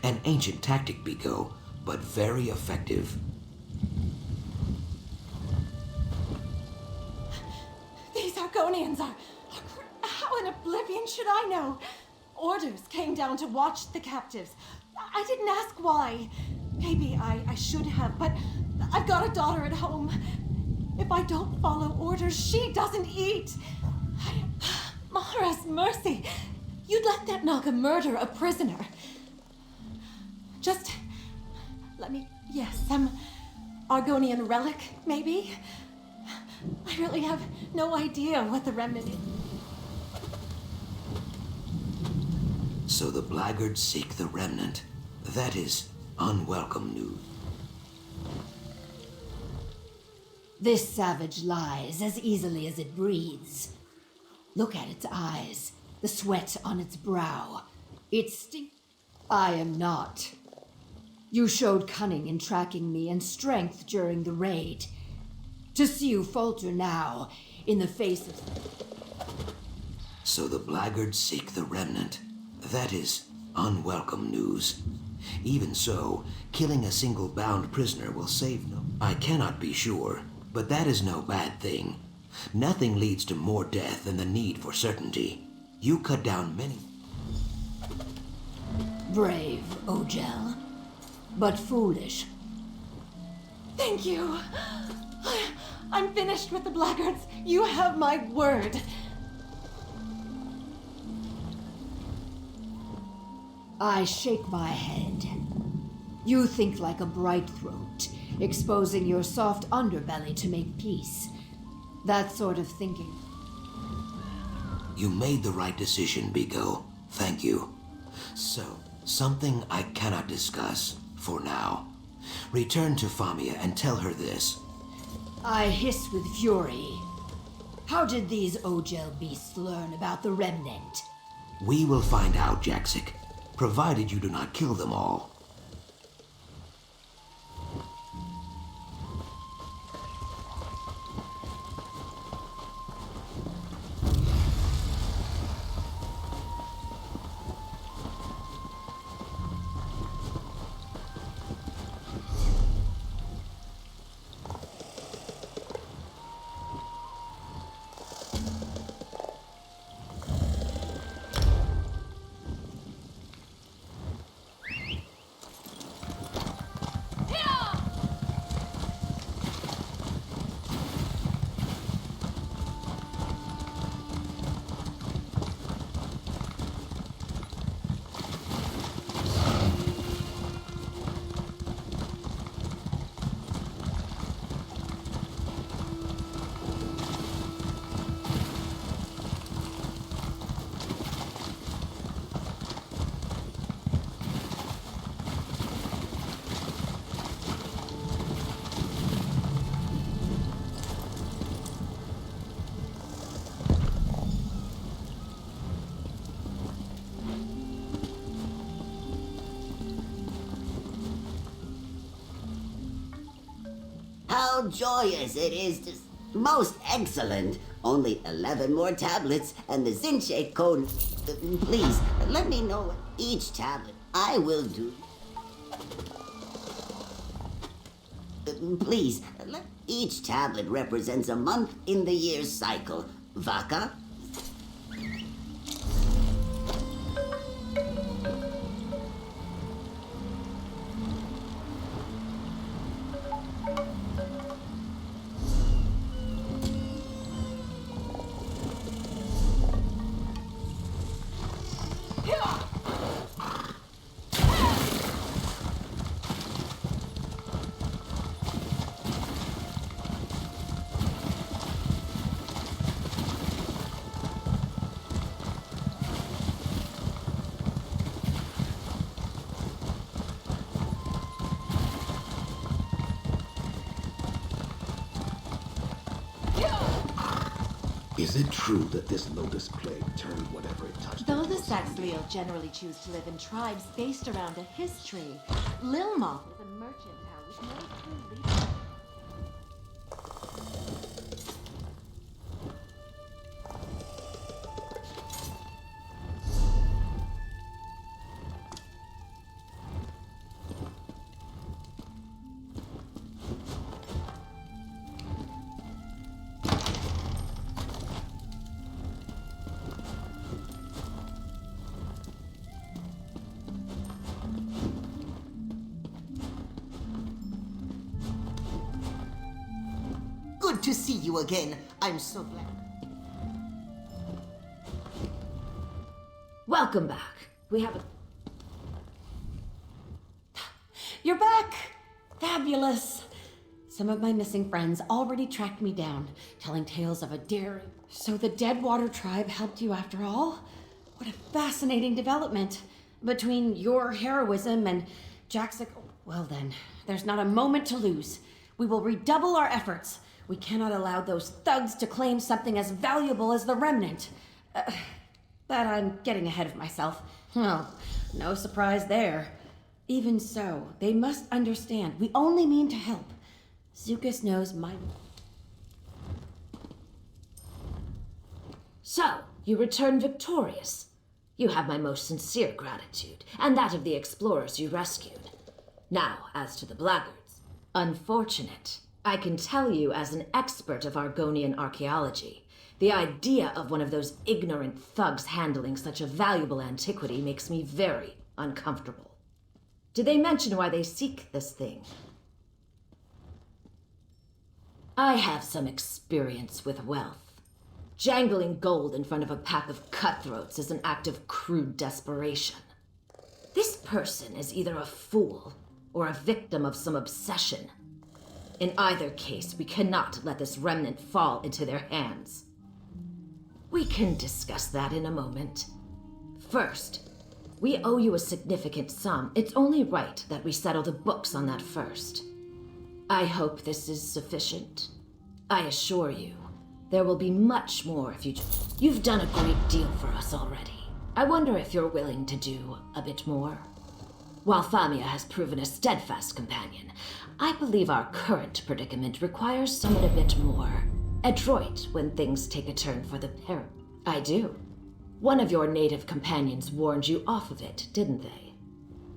An ancient tactic, Biko, but very effective. These Argonians are... How in oblivion should I know? Orders came down to watch the captives. I didn't ask why. Maybe I should have, but I've got a daughter at home. If I don't follow orders, she doesn't eat. Mahara's mercy. You'd let that Naga murder a prisoner. Just let me... Yes, some Argonian relic, maybe? I really have no idea what the remnant is. So the blackguards seek the remnant. That is unwelcome news. This savage lies as easily as it breathes. Look at its eyes, the sweat on its brow. It stinks. I am not. You showed cunning in tracking me and strength during the raid. To see you falter now, in the face of... So the blackguards seek the remnant. That is unwelcome news. Even so, killing a single bound prisoner will save no... I cannot be sure, but that is no bad thing. Nothing leads to more death than the need for certainty. You cut down many... Brave, Ogel. But foolish. Thank you. I'm finished with the blackguards. You have my word. I shake my head. You think like a bright throat, exposing your soft underbelly to make peace. That sort of thinking. You made the right decision, Biko. Thank you. So, something I cannot discuss for now. Return to Famia and tell her this. I hiss with fury. How did these Ogel beasts learn about the remnant? We will find out, Jaxic, provided you do not kill them all. How joyous it is to... Most excellent. Only 11 more tablets and the Zinche code. Please, let me know each tablet. I will do. Please, each tablet represents a month in the year's cycle. Vaka? Is it true that this locust plague turned whatever it touched? Though the Saxhleel generally choose to live in tribes based around a history, Lilmoth is a merchant town with no true leadership. Good to see you again. I'm so glad. Welcome back. We have a... You're back! Fabulous! Some of my missing friends already tracked me down, telling tales of a daring... So the Deadwater tribe helped you after all? What a fascinating development. Between your heroism and Jack's... Well then, there's not a moment to lose. We will redouble our efforts. We cannot allow those thugs to claim something as valuable as the Remnant. But I'm getting ahead of myself. Well, no surprise there. Even so, they must understand we only mean to help. Zukas knows my... So, you return victorious. You have my most sincere gratitude, and that of the explorers you rescued. Now, as to the blackguards. Unfortunate. I can tell you as an expert of Argonian archaeology, the idea of one of those ignorant thugs handling such a valuable antiquity makes me very uncomfortable. Did they mention why they seek this thing? I have some experience with wealth. Jangling gold in front of a pack of cutthroats is an act of crude desperation. This person is either a fool or a victim of some obsession. In either case, we cannot let this remnant fall into their hands. We can discuss that in a moment. First, we owe you a significant sum. It's only right that we settle the books on that first. I hope this is sufficient. I assure you, there will be much more if you've done a great deal for us already. I wonder if you're willing to do a bit more. While Famia has proven a steadfast companion, I believe our current predicament requires someone a bit more adroit when things take a turn for the pair. I do. One of your native companions warned you off of it, didn't they?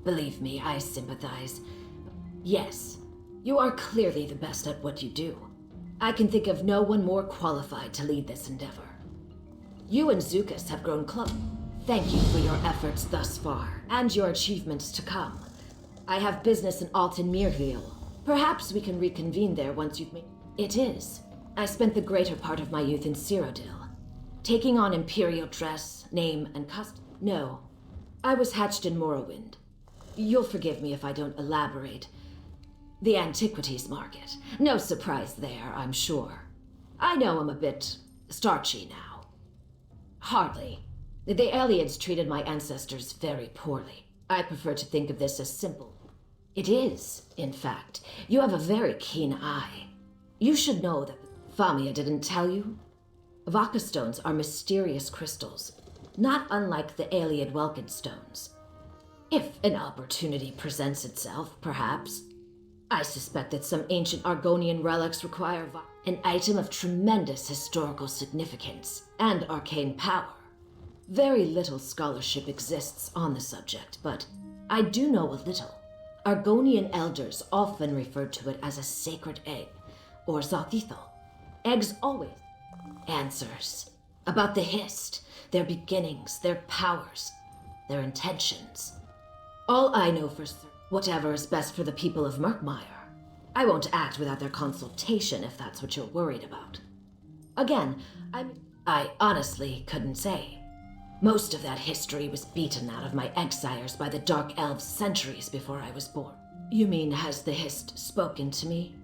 Believe me, I sympathize. Yes, you are clearly the best at what you do. I can think of no one more qualified to lead this endeavor. You and Zukas have grown close. Thank you for your efforts thus far, and your achievements to come. I have business in Alton Mirville. Perhaps we can reconvene there once you've made... It is. I spent the greater part of my youth in Cyrodiil, taking on imperial dress, name, and custom. No, I was hatched in Morrowind. You'll forgive me if I don't elaborate. The antiquities market. No surprise there, I'm sure. I know I'm a bit starchy now. Hardly. The aliens treated my ancestors very poorly. I prefer to think of this as simple. It is, in fact. You have a very keen eye. You should know that Famia didn't tell you. Vaka stones are mysterious crystals, not unlike the Ayleid Welkin stones. If an opportunity presents itself, perhaps. I suspect that some ancient Argonian relics require an item of tremendous historical significance and arcane power. Very little scholarship exists on the subject, but I do know a little. Argonian elders often referred to it as a sacred egg, or Zothithal. Eggs always answers about the Hist, their beginnings, their powers, their intentions. All I know for certain, whatever is best for the people of Murkmire. I won't act without their consultation if that's what you're worried about. Again, I honestly couldn't say. Most of that history was beaten out of my exiles by the Dark Elves centuries before I was born. You mean, has the Hist spoken to me?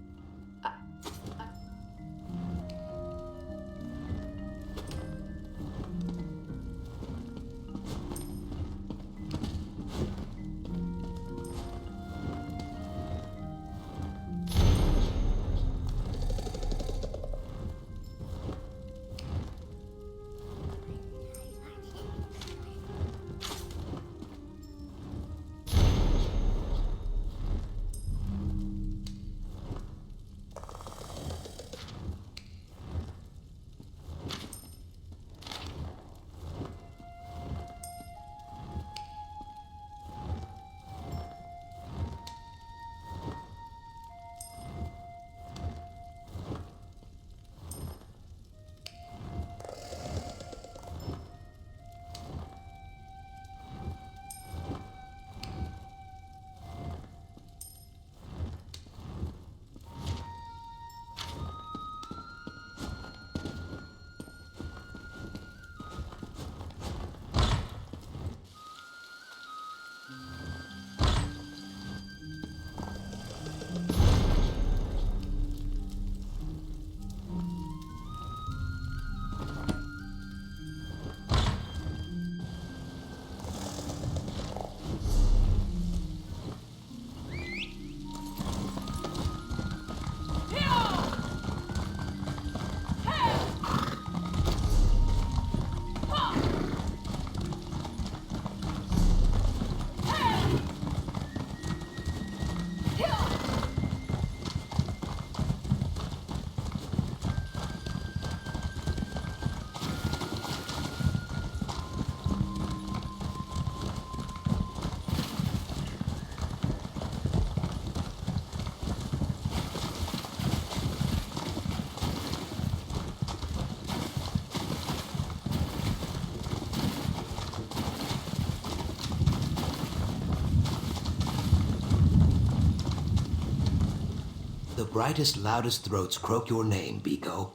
The brightest, loudest throats croak your name, Biko.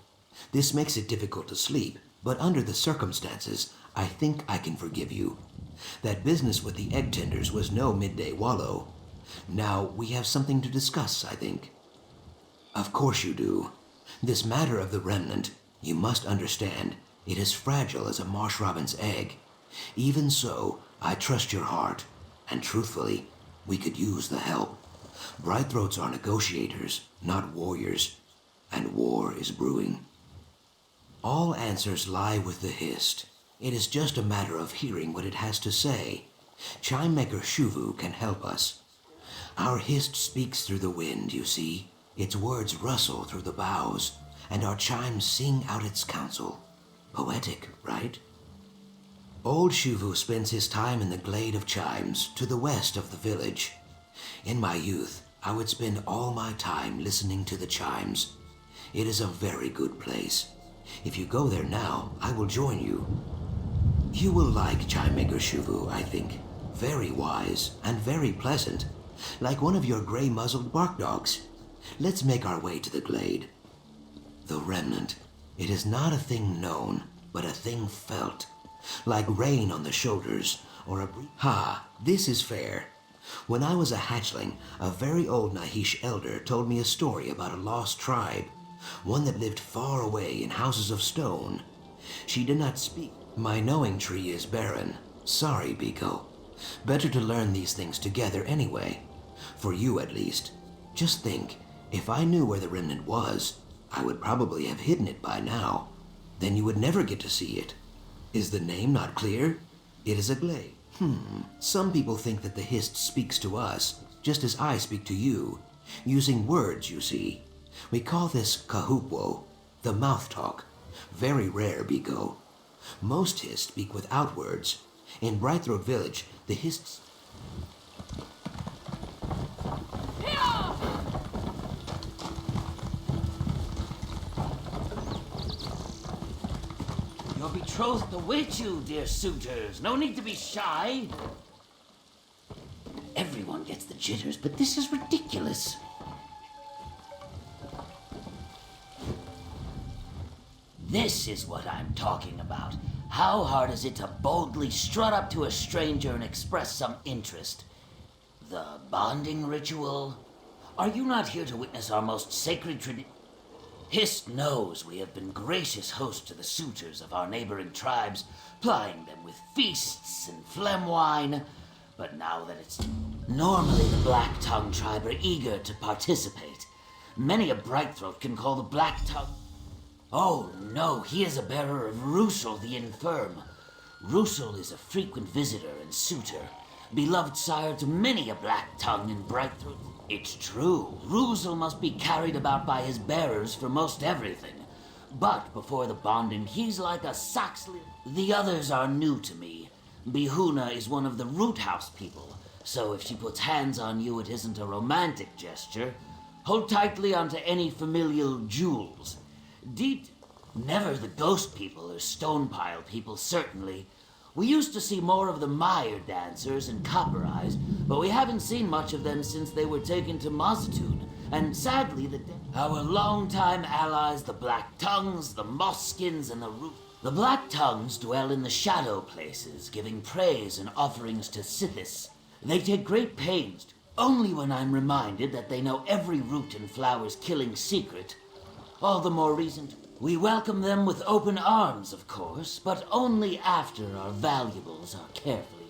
This makes it difficult to sleep, but under the circumstances, I think I can forgive you. That business with the egg tenders was no midday wallow. Now we have something to discuss, I think. Of course you do. This matter of the remnant, you must understand, it is fragile as a marsh robin's egg. Even so, I trust your heart, and truthfully, we could use the help. Brightthroats are negotiators, not warriors, and war is brewing. All answers lie with the Hist. It is just a matter of hearing what it has to say. Chime Maker Shuvu can help us. Our Hist speaks through the wind, you see. Its words rustle through the boughs, and our chimes sing out its counsel. Poetic, right? Old Shuvu spends his time in the glade of chimes, to the west of the village. In my youth, I would spend all my time listening to the chimes. It is a very good place. If you go there now, I will join you. You will like Chime Maker Shuvu, I think. Very wise and very pleasant, like one of your gray-muzzled bark dogs. Let's make our way to the glade. The remnant. It is not a thing known, but a thing felt. Like rain on the shoulders, or a Ha, this is fair. When I was a hatchling, a very old Nahish elder told me a story about a lost tribe, one that lived far away in houses of stone. She did not speak. My knowing tree is barren. Sorry, Biko. Better to learn these things together anyway. For you, at least. Just think, if I knew where the remnant was, I would probably have hidden it by now. Then you would never get to see it. Is the name not clear? It is a glade. Some people think that the Hist speaks to us, just as I speak to you. Using words, you see. We call this kahupwo, the mouth talk. Very rare, Biko. Most Hists speak without words. In Brightthroat Village, the Hists... Your betrothed await you, dear suitors. No need to be shy. Everyone gets the jitters, but this is ridiculous. This is what I'm talking about. How hard is it to boldly strut up to a stranger and express some interest? The bonding ritual? Are you not here to witness our most sacred tradition? Hist knows we have been gracious hosts to the suitors of our neighboring tribes, plying them with feasts and phlegm wine. But now that it's... Normally the Black Tongue tribe are eager to participate. Many a Brightthroat can call the Black Tongue... Oh no, he is a bearer of Russell the Infirm. Russell is a frequent visitor and suitor, beloved sire to many a Black Tongue and Brightthroat. It's true, Russell must be carried about by his bearers for most everything. But before the bonding, he's like a Saxley. The others are new to me. Bihuna is one of the Root House people, so if she puts hands on you, it isn't a romantic gesture. Hold tightly onto any familial jewels. Never the ghost people or stone pile people, certainly. We used to see more of the Mire dancers and Copper Eyes, but we haven't seen much of them since they were taken to Mazatoon, and sadly our longtime allies, the Black Tongues, the Moskins, and the Root. The Black Tongues dwell in the shadow places, giving praise and offerings to Sithis. They take great pains, only when I'm reminded that they know every root and flower's killing secret. All the more reason we welcome them with open arms, of course, but only after our valuables are carefully...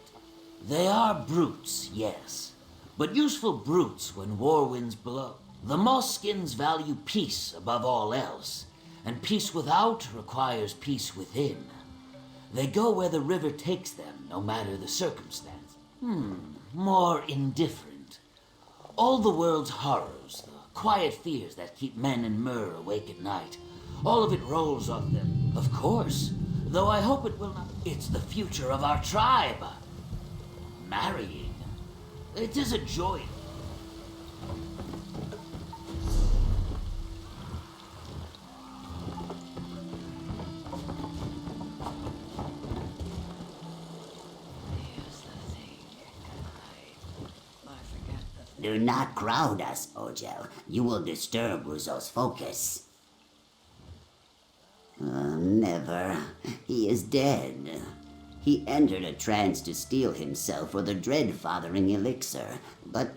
They are brutes, yes, but useful brutes when war winds blow. The Moskins value peace above all else, and peace without requires peace within. They go where the river takes them, no matter the circumstance. More indifferent. All the world's horrors, the quiet fears that keep men and Mur awake at night, all of it rolls off them, of course, though I hope it will not. It's the future of our tribe. Marrying. It is a joy. Do not crowd us, Ojel. You will disturb Ruzo's focus. Never. He is dead. He entered a trance to steel himself for the dread-fathering elixir, but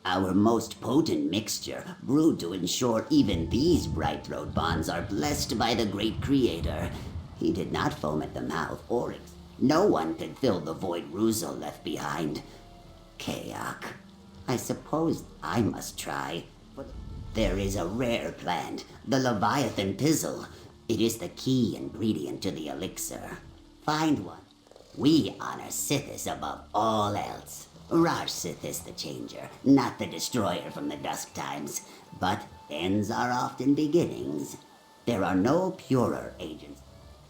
our most potent mixture, brewed to ensure even these Brightthroat bonds are blessed by the great creator. He did not foam at the mouth or... No one could fill the void Ruzo left behind. Kayak. I suppose I must try. But there is a rare plant, the Leviathan Pizzle. It is the key ingredient to the elixir. Find one. We honor Sithis above all else. Raj Sithis the Changer, not the Destroyer from the Dusk Times. But ends are often beginnings. There are no purer agents.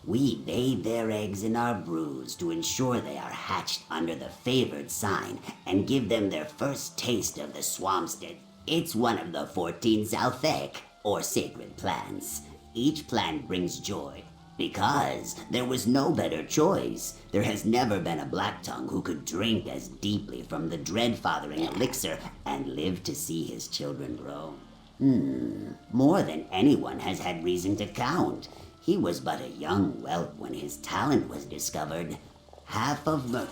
We bathe their eggs in our brews to ensure they are hatched under the favored sign and give them their first taste of the Swampstead. It's one of the 14 Zalthek, or sacred plants. Each plant brings joy, because there was no better choice. There has never been a Black Tongue who could drink as deeply from the dread-fathering elixir and live to see his children grow. More than anyone has had reason to count. He was but a young whelp when his talent was discovered. Half of Murk...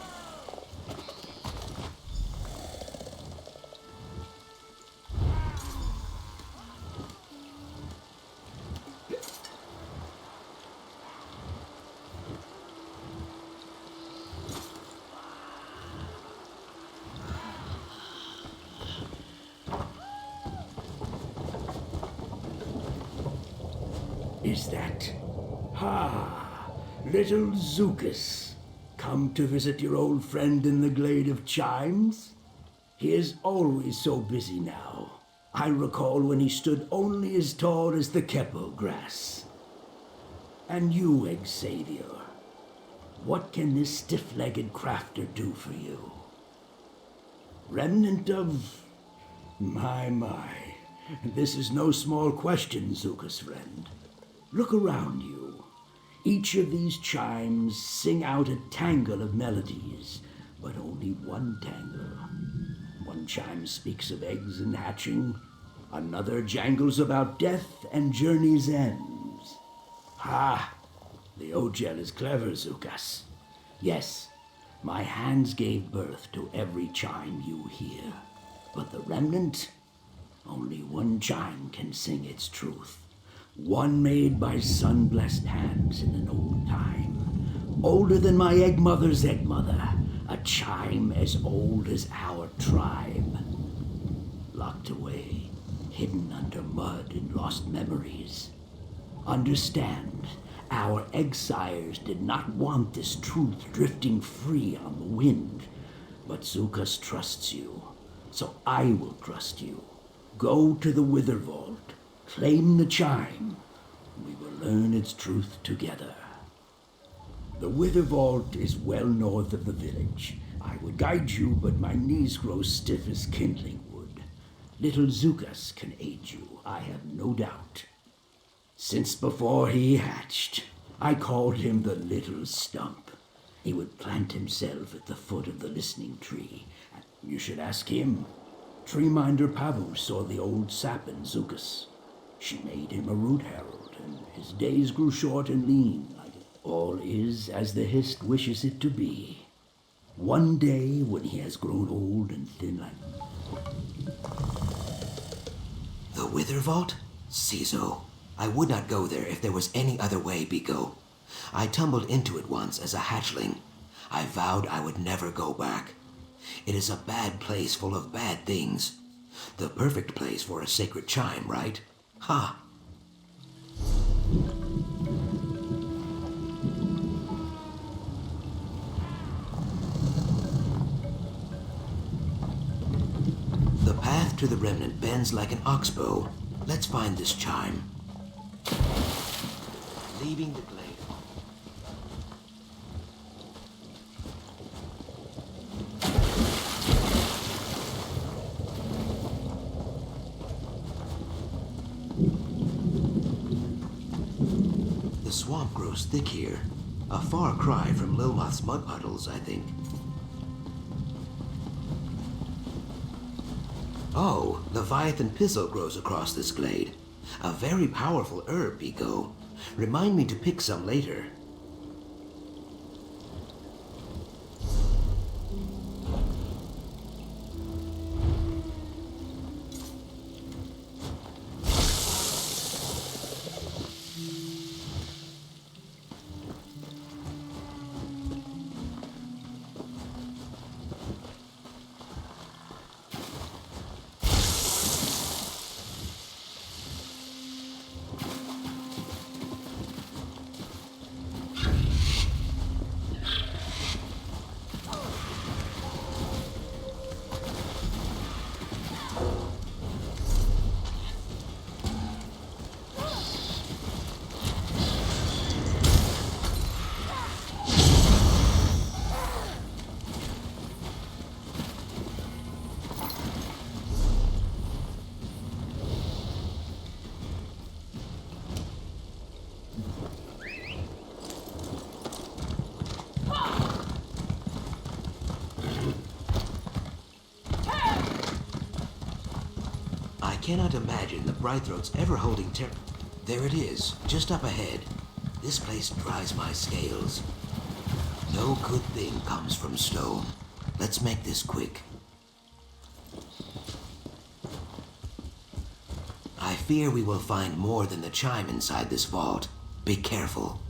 Is that... little Zukas, come to visit your old friend in the Glade of Chimes? He is always so busy now. I recall when he stood only as tall as the keppel grass. And you, Xavier, what can this stiff-legged crafter do for you? Remnant of... My. This is no small question, Zuka's friend. Look around you. Each of these chimes sing out a tangle of melodies, but only one tangle. One chime speaks of eggs and hatching. Another jangles about death and journey's ends. Ha! The Ogel is clever, Zukas. Yes, my hands gave birth to every chime you hear. But the remnant, only one chime can sing its truth. One made by sun-blessed hands in an old time. Older than my egg mother's egg mother. A chime as old as our tribe. Locked away, hidden under mud and lost memories. Understand, our exiles did not want this truth drifting free on the wind. But Zukas trusts you, so I will trust you. Go to the Wither Vault, claim the chime. We will learn its truth together. The Wither Vault is well north of the village. I would guide you, but my knees grow stiff as kindling wood. Little Zukas can aid you, I have no doubt. Since before he hatched, I called him the Little Stump. He would plant himself at the foot of the listening tree. You should ask him. Treeminder Pavu saw the old sap in Zukas. She made him a root herald, and his days grew short and lean. All is as the Hist wishes it to be. One day, when he has grown old and thin like... The Wither Vault? Ciso. I would not go there if there was any other way, Biko. I tumbled into it once as a hatchling. I vowed I would never go back. It is a bad place full of bad things. The perfect place for a sacred chime, right? Ha! The path to the remnant bends like an oxbow. Let's find this chime. Leaving the glade. The swamp grows thick here. A far cry from Lilmoth's mud puddles, I think. Oh, Leviathan Pizzle grows across this glade. A very powerful herb, Biko. Remind me to pick some later. I cannot imagine the Brightthroats ever holding There it is, just up ahead. This place dries my scales. No good thing comes from stone. Let's make this quick. I fear we will find more than the chime inside this vault. Be careful.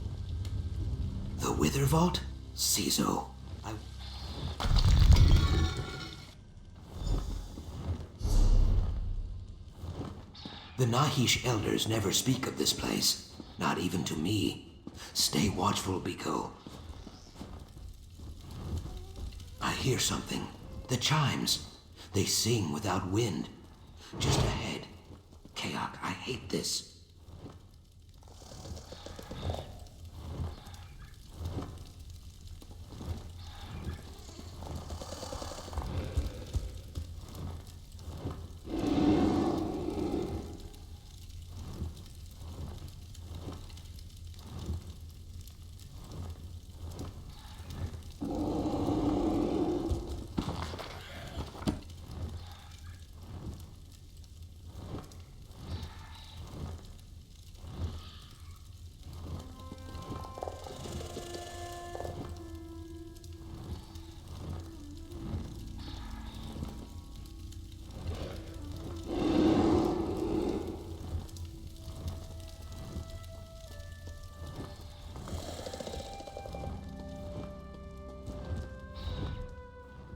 The Wither Vault? Ciso. The Nahish elders never speak of this place, not even to me. Stay watchful, Biko. I hear something. The chimes. They sing without wind. Just ahead. Keok, I hate this.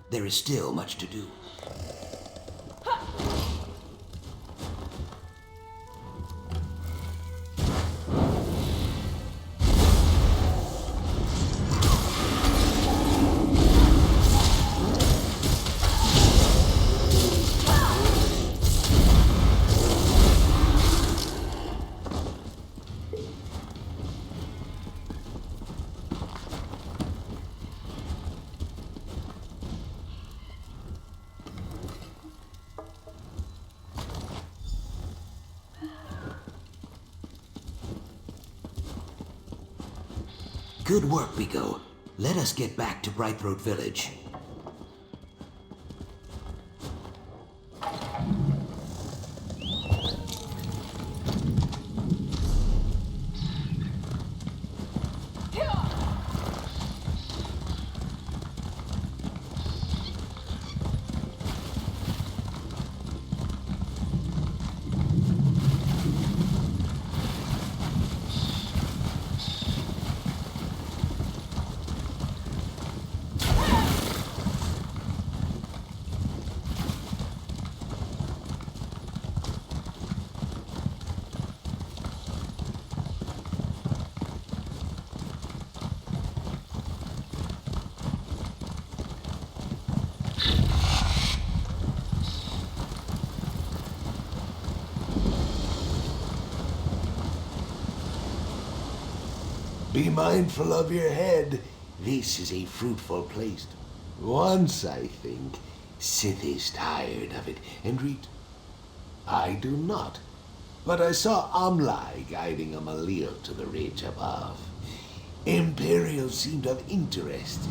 There is still much to do. Good work, Biko. Let us get back to Brightthroat Village. Be mindful of your head. This is a fruitful place. Once, I think, Sith is tired of it and I do not. But I saw Amlai guiding a Malil to the ridge above. Imperials seem to have interest.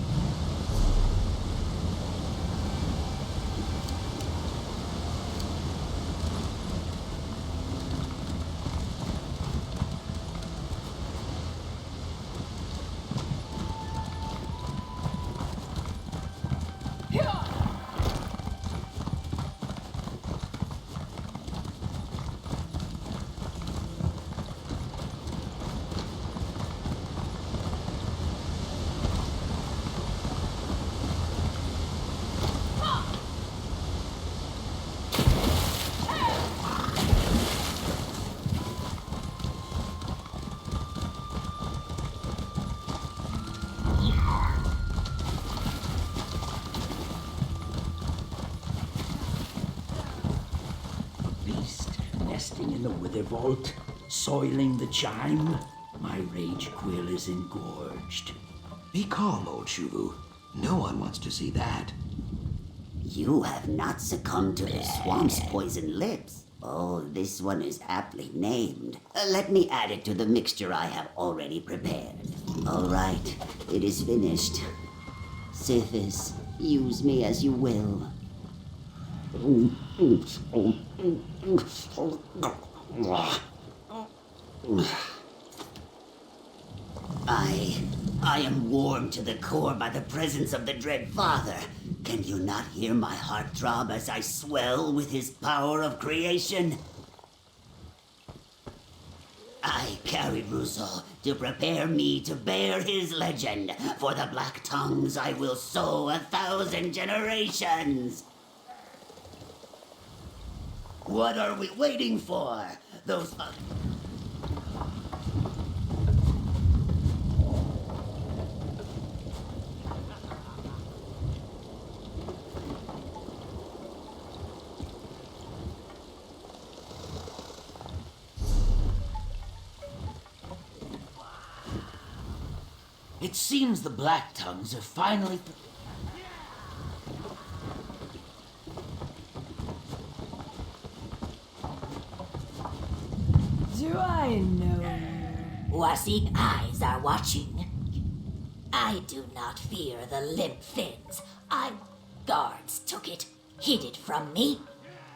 Nesting in the wither vault, soiling the chime. My rage quill is engorged. Be calm, old Shuvu. No one wants to see that. You have not succumbed to the swamp's poison lips. Oh, this one is aptly named. Let me add it to the mixture I have already prepared. All right, it is finished. Sithis, use me as you will. I am warmed to the core by the presence of the Dread Father. Can you not hear my heart throb as I swell with his power of creation? I carried Russo to prepare me to bear his legend. For the Black Tongues I will sow 1,000 generations. What are we waiting for? Those... It seems the Black Tongues are finally... Do I know you? Wasi eyes are watching. I do not fear the limp fins. Guards took it, hid it from me.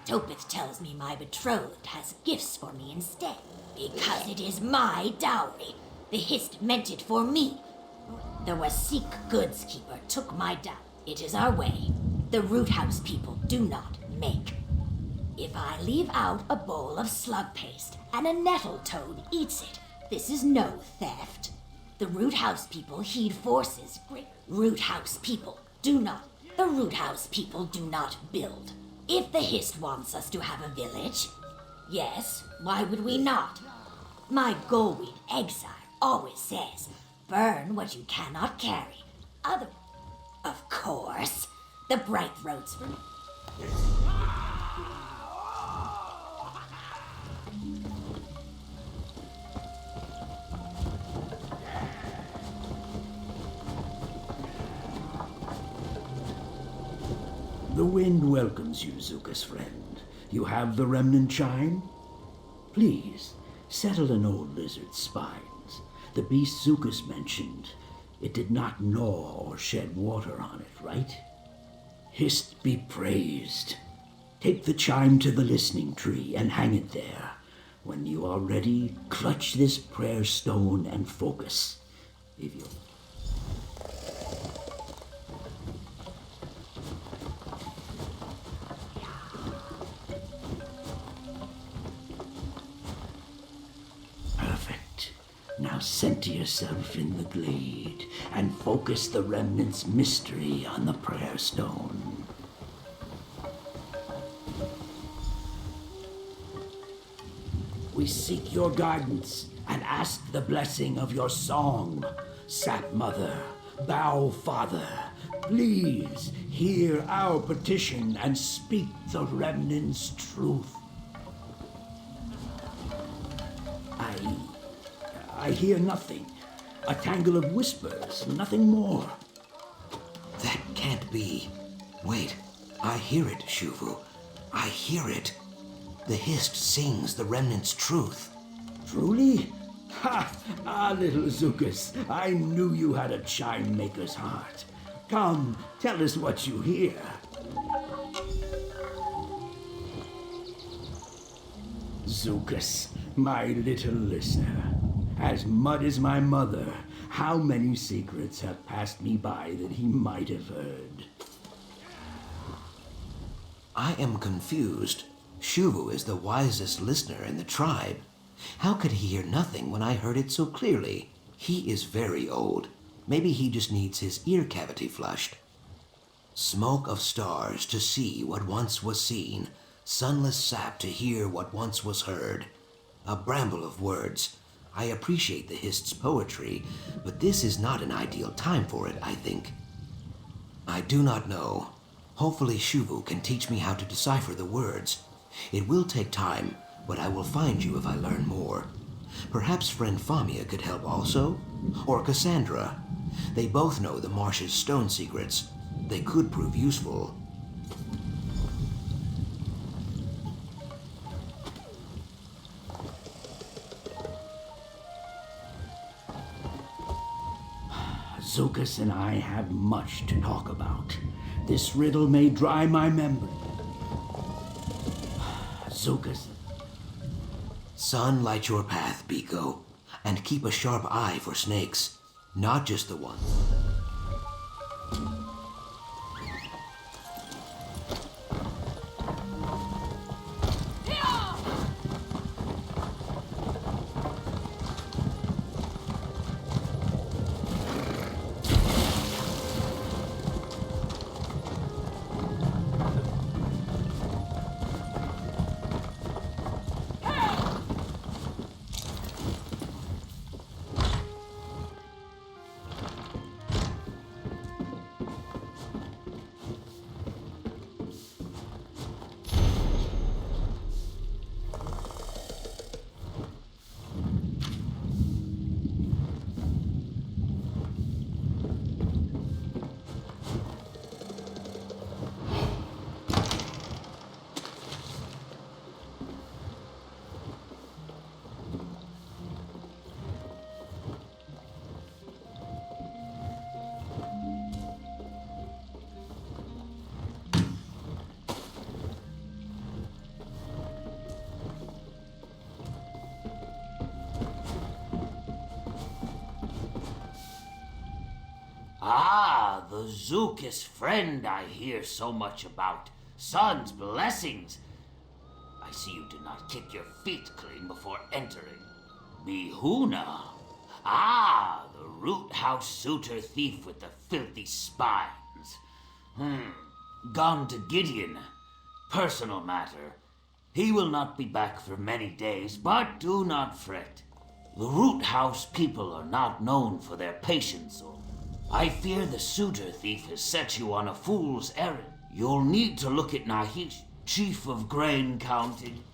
Topeth tells me my betrothed has gifts for me instead, because it is my dowry. The Hist meant it for me. The Wasik goods keeper took my dowry. It is our way. The root house people do not make. If I leave out a bowl of slug paste and a nettle toad eats it, this is no theft. The root house people heed forces. Great root house people do not. The root house people do not build. If the Hist wants us to have a village, yes, why would we not? My Goldweed exile always says, burn what you cannot carry. Of course, the bright roads for... The wind welcomes you, Zuka's friend. You have the remnant chime? Please, settle an old lizard's spines. The beast Zukas mentioned, it did not gnaw or shed water on it, right? Hist be praised. Take the chime to the listening tree and hang it there. When you are ready, clutch this prayer stone and focus. If you... Perfect. Now center yourself in the glade and focus the remnant's mystery on the prayer stone. We seek your guidance and ask the blessing of your song. Sap Mother, Bow Father, please hear our petition and speak the remnant's truth. I hear nothing. A tangle of whispers, nothing more. That can't be. Wait, I hear it, Shuvu. I hear it. The Hist sings the remnant's truth. Truly? Ha! Ah, little Zukas, I knew you had a chime maker's heart. Come, tell us what you hear. Zukas, my little listener. As mud as my mother, how many secrets have passed me by that he might have heard? I am confused. Shuvu is the wisest listener in the tribe. How could he hear nothing when I heard it so clearly? He is very old. Maybe he just needs his ear cavity flushed. Smoke of stars to see what once was seen. Sunless sap to hear what once was heard. A bramble of words. I appreciate the Hist's poetry, but this is not an ideal time for it, I think. I do not know. Hopefully Shuvu can teach me how to decipher the words. It will take time, but I will find you if I learn more. Perhaps friend Famia could help also? Or Cassandra. They both know the marsh's stone secrets. They could prove useful. Zukas and I have much to talk about. This riddle may dry my memory. Zukas. Sun, light your path, Biko, and keep a sharp eye for snakes, not just the one. the Zook's friend I hear so much about. Son's blessings. I see you did not kick your feet clean before entering. Mihuna. Ah, the root house suitor thief with the filthy spines. Gone to Gideon. Personal matter. He will not be back for many days, but do not fret. The root house people are not known for their patience, or I fear the suitor thief has set you on a fool's errand. You'll need to look at Nahish, chief of grain counting.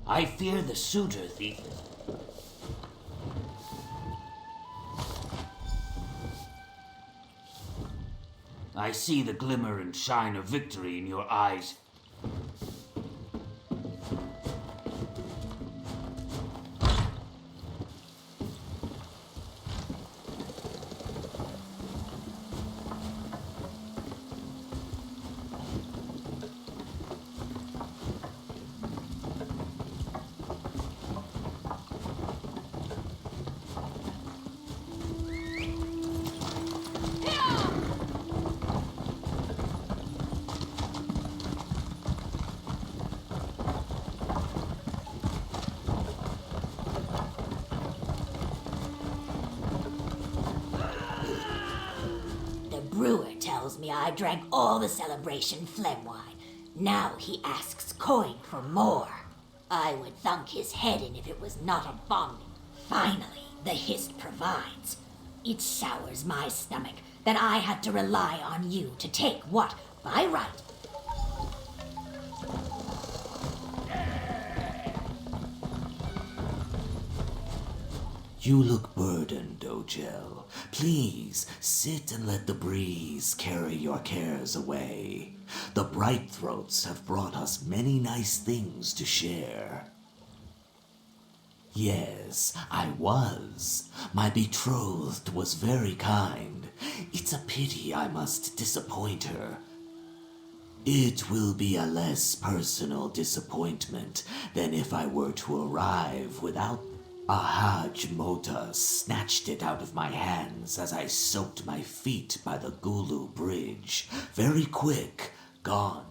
I fear the suitor thief. I see the glimmer and shine of victory in your eyes. tells me I drank all the celebration phlegm wine. Now he asks coin for more. I would thunk his head in if it was not a bomb. Finally, the hist provides. It sours my stomach that I had to rely on you to take what, by right, You look burdened, Ojel. Please sit and let the breeze carry your cares away. The Bright Throats have brought us many nice things to share. Yes, I was. My betrothed was very kind. It's a pity I must disappoint her. It will be a less personal disappointment than if I were to arrive without. Ahaj Mota snatched it out of my hands as I soaked my feet by the Gulu Bridge. Very quick, gone.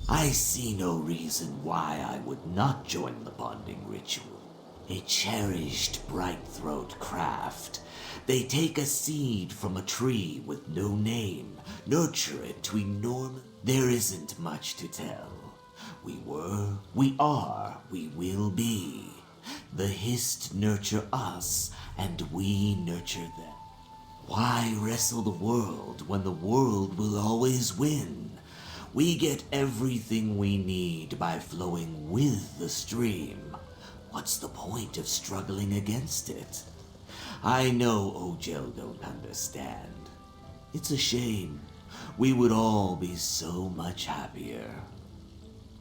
I see no reason why I would not join the bonding ritual. A cherished bright throat craft. They take a seed from a tree with no name, nurture it to enormous. There isn't much to tell. We were, we are, we will be. The Hist nurture us, and we nurture them. Why wrestle the world when the world will always win? We get everything we need by flowing with the stream. What's the point of struggling against it? I know Ojel don't understand. It's a shame. We would all be so much happier.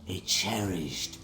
A cherished.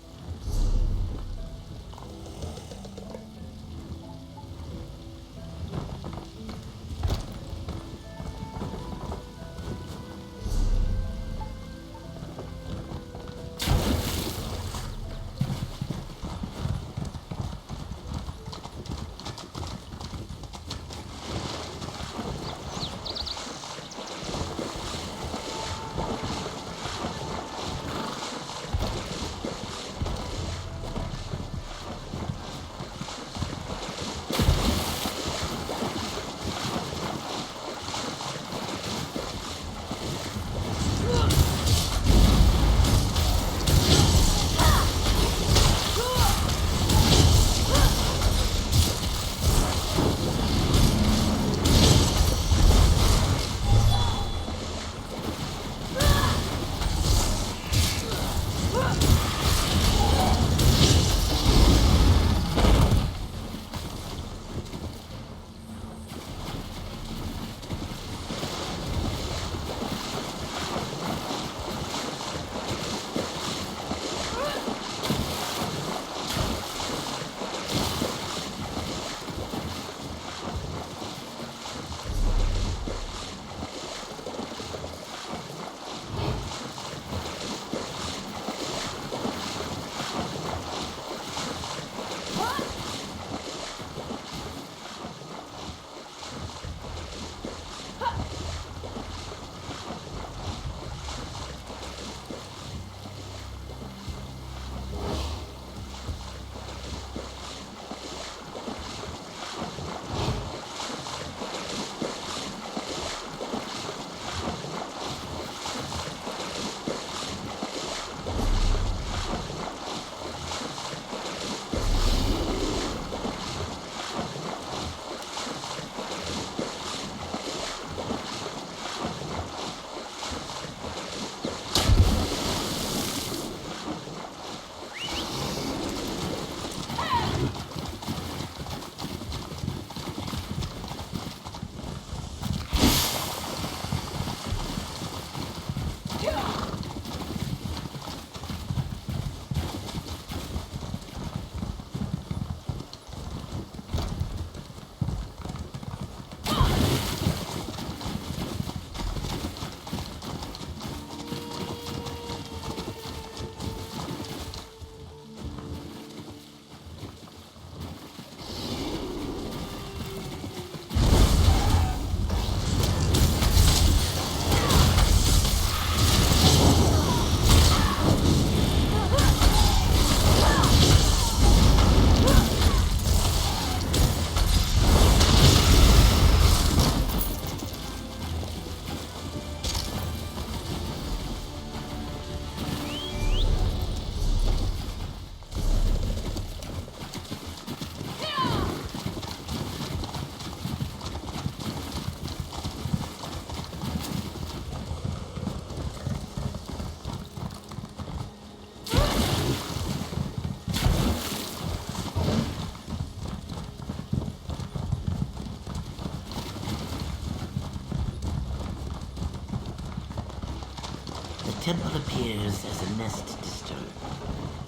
temple appears as a nest disturbed.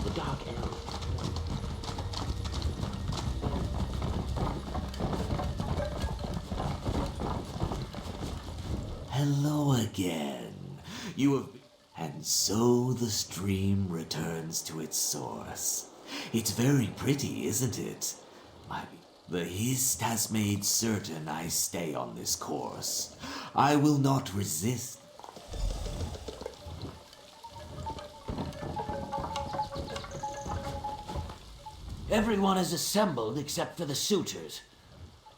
The dark elf. Hello again. You have... And so the stream returns to its source. It's very pretty, isn't it? The Hist has made certain I stay on this course. I will not resist. Everyone is assembled except for the suitors.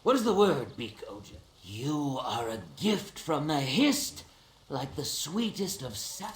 What is the word, Beak Oja? You are a gift from the Hist, like the sweetest of sap.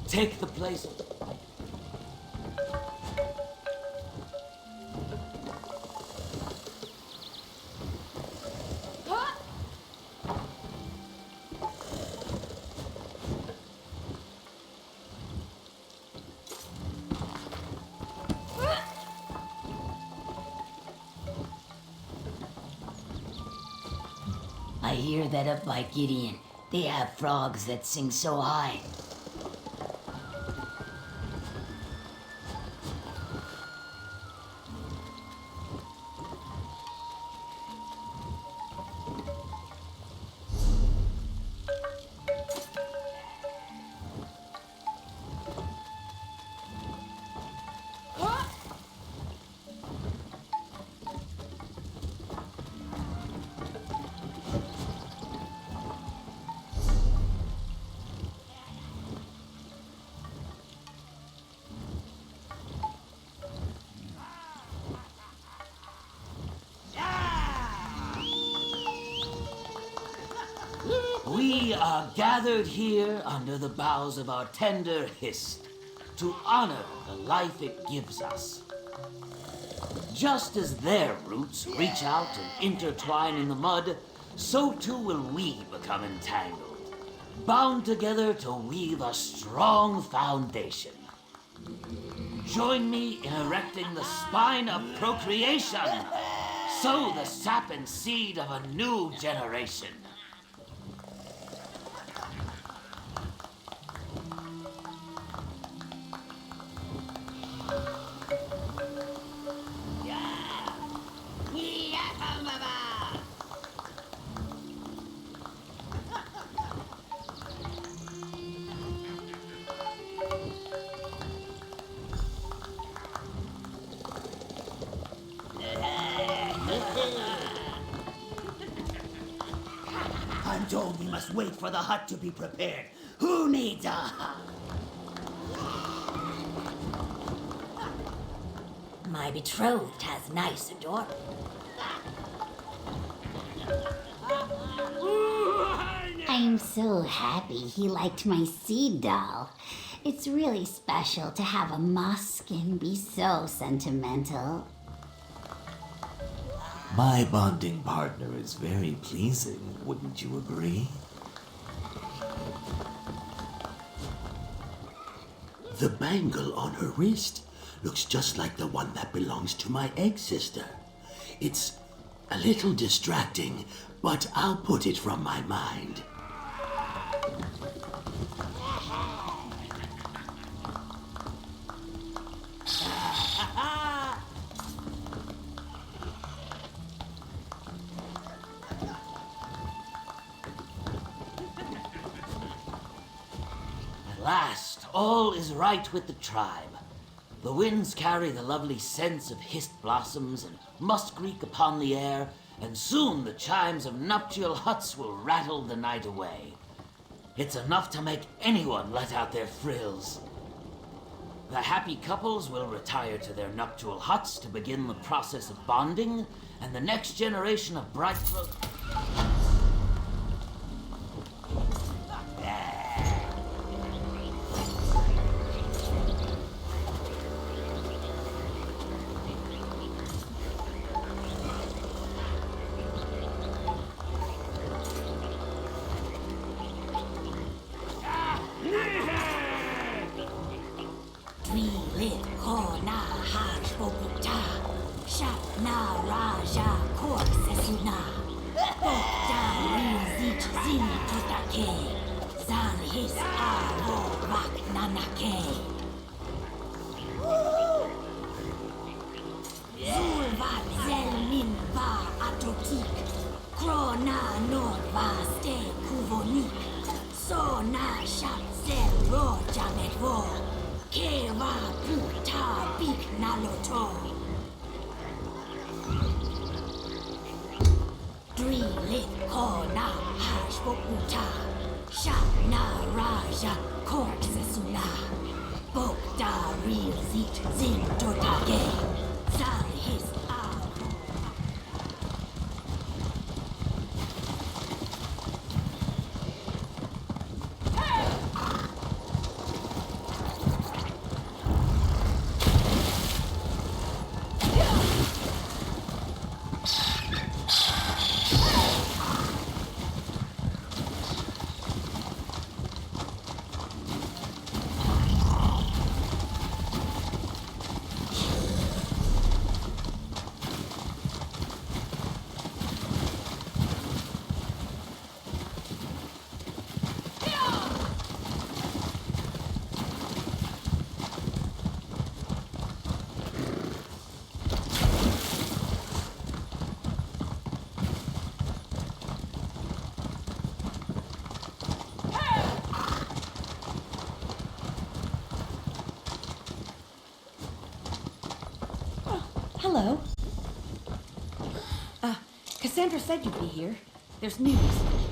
Take the place. I hear that up by Gideon, they have frogs that sing so high. We are gathered here under the boughs of our tender Hist to honor the life it gives us. Just as their roots reach out and intertwine in the mud, so too will we become entangled, bound together to weave a strong foundation. Join me in erecting the spine of procreation, sow the sap and seed of a new generation. I'm told we must wait for the hut to be prepared. Who needs a hut? My betrothed has nice adorable. I'm so happy he liked my seed doll. It's really special to have a mosskin be so sentimental. My bonding partner is very pleasing, wouldn't you agree? The bangle on her wrist looks just like the one that belongs to my egg sister. It's a little distracting, but I'll put it from my mind. At last, all is right with the tribe. The winds carry the lovely scents of Hist blossoms and muskreek upon the air, and soon the chimes of nuptial huts will rattle the night away. It's enough to make anyone let out their frills. The happy couples will retire to their nuptial huts to begin the process of bonding, and the next generation of bright throat. Zin tutake. Zan his avo vak nanake. Zulvat zel min va atotik. Krona nor va ste kuvonik. So na shat zel ro jamet vo. Keva puta bik naloto. Drilit kona hash bokuta. Shana raja kork sesula. Bokta real zit zin totage. Zal his av. Hello. Cassandra said you'd be here. There's news.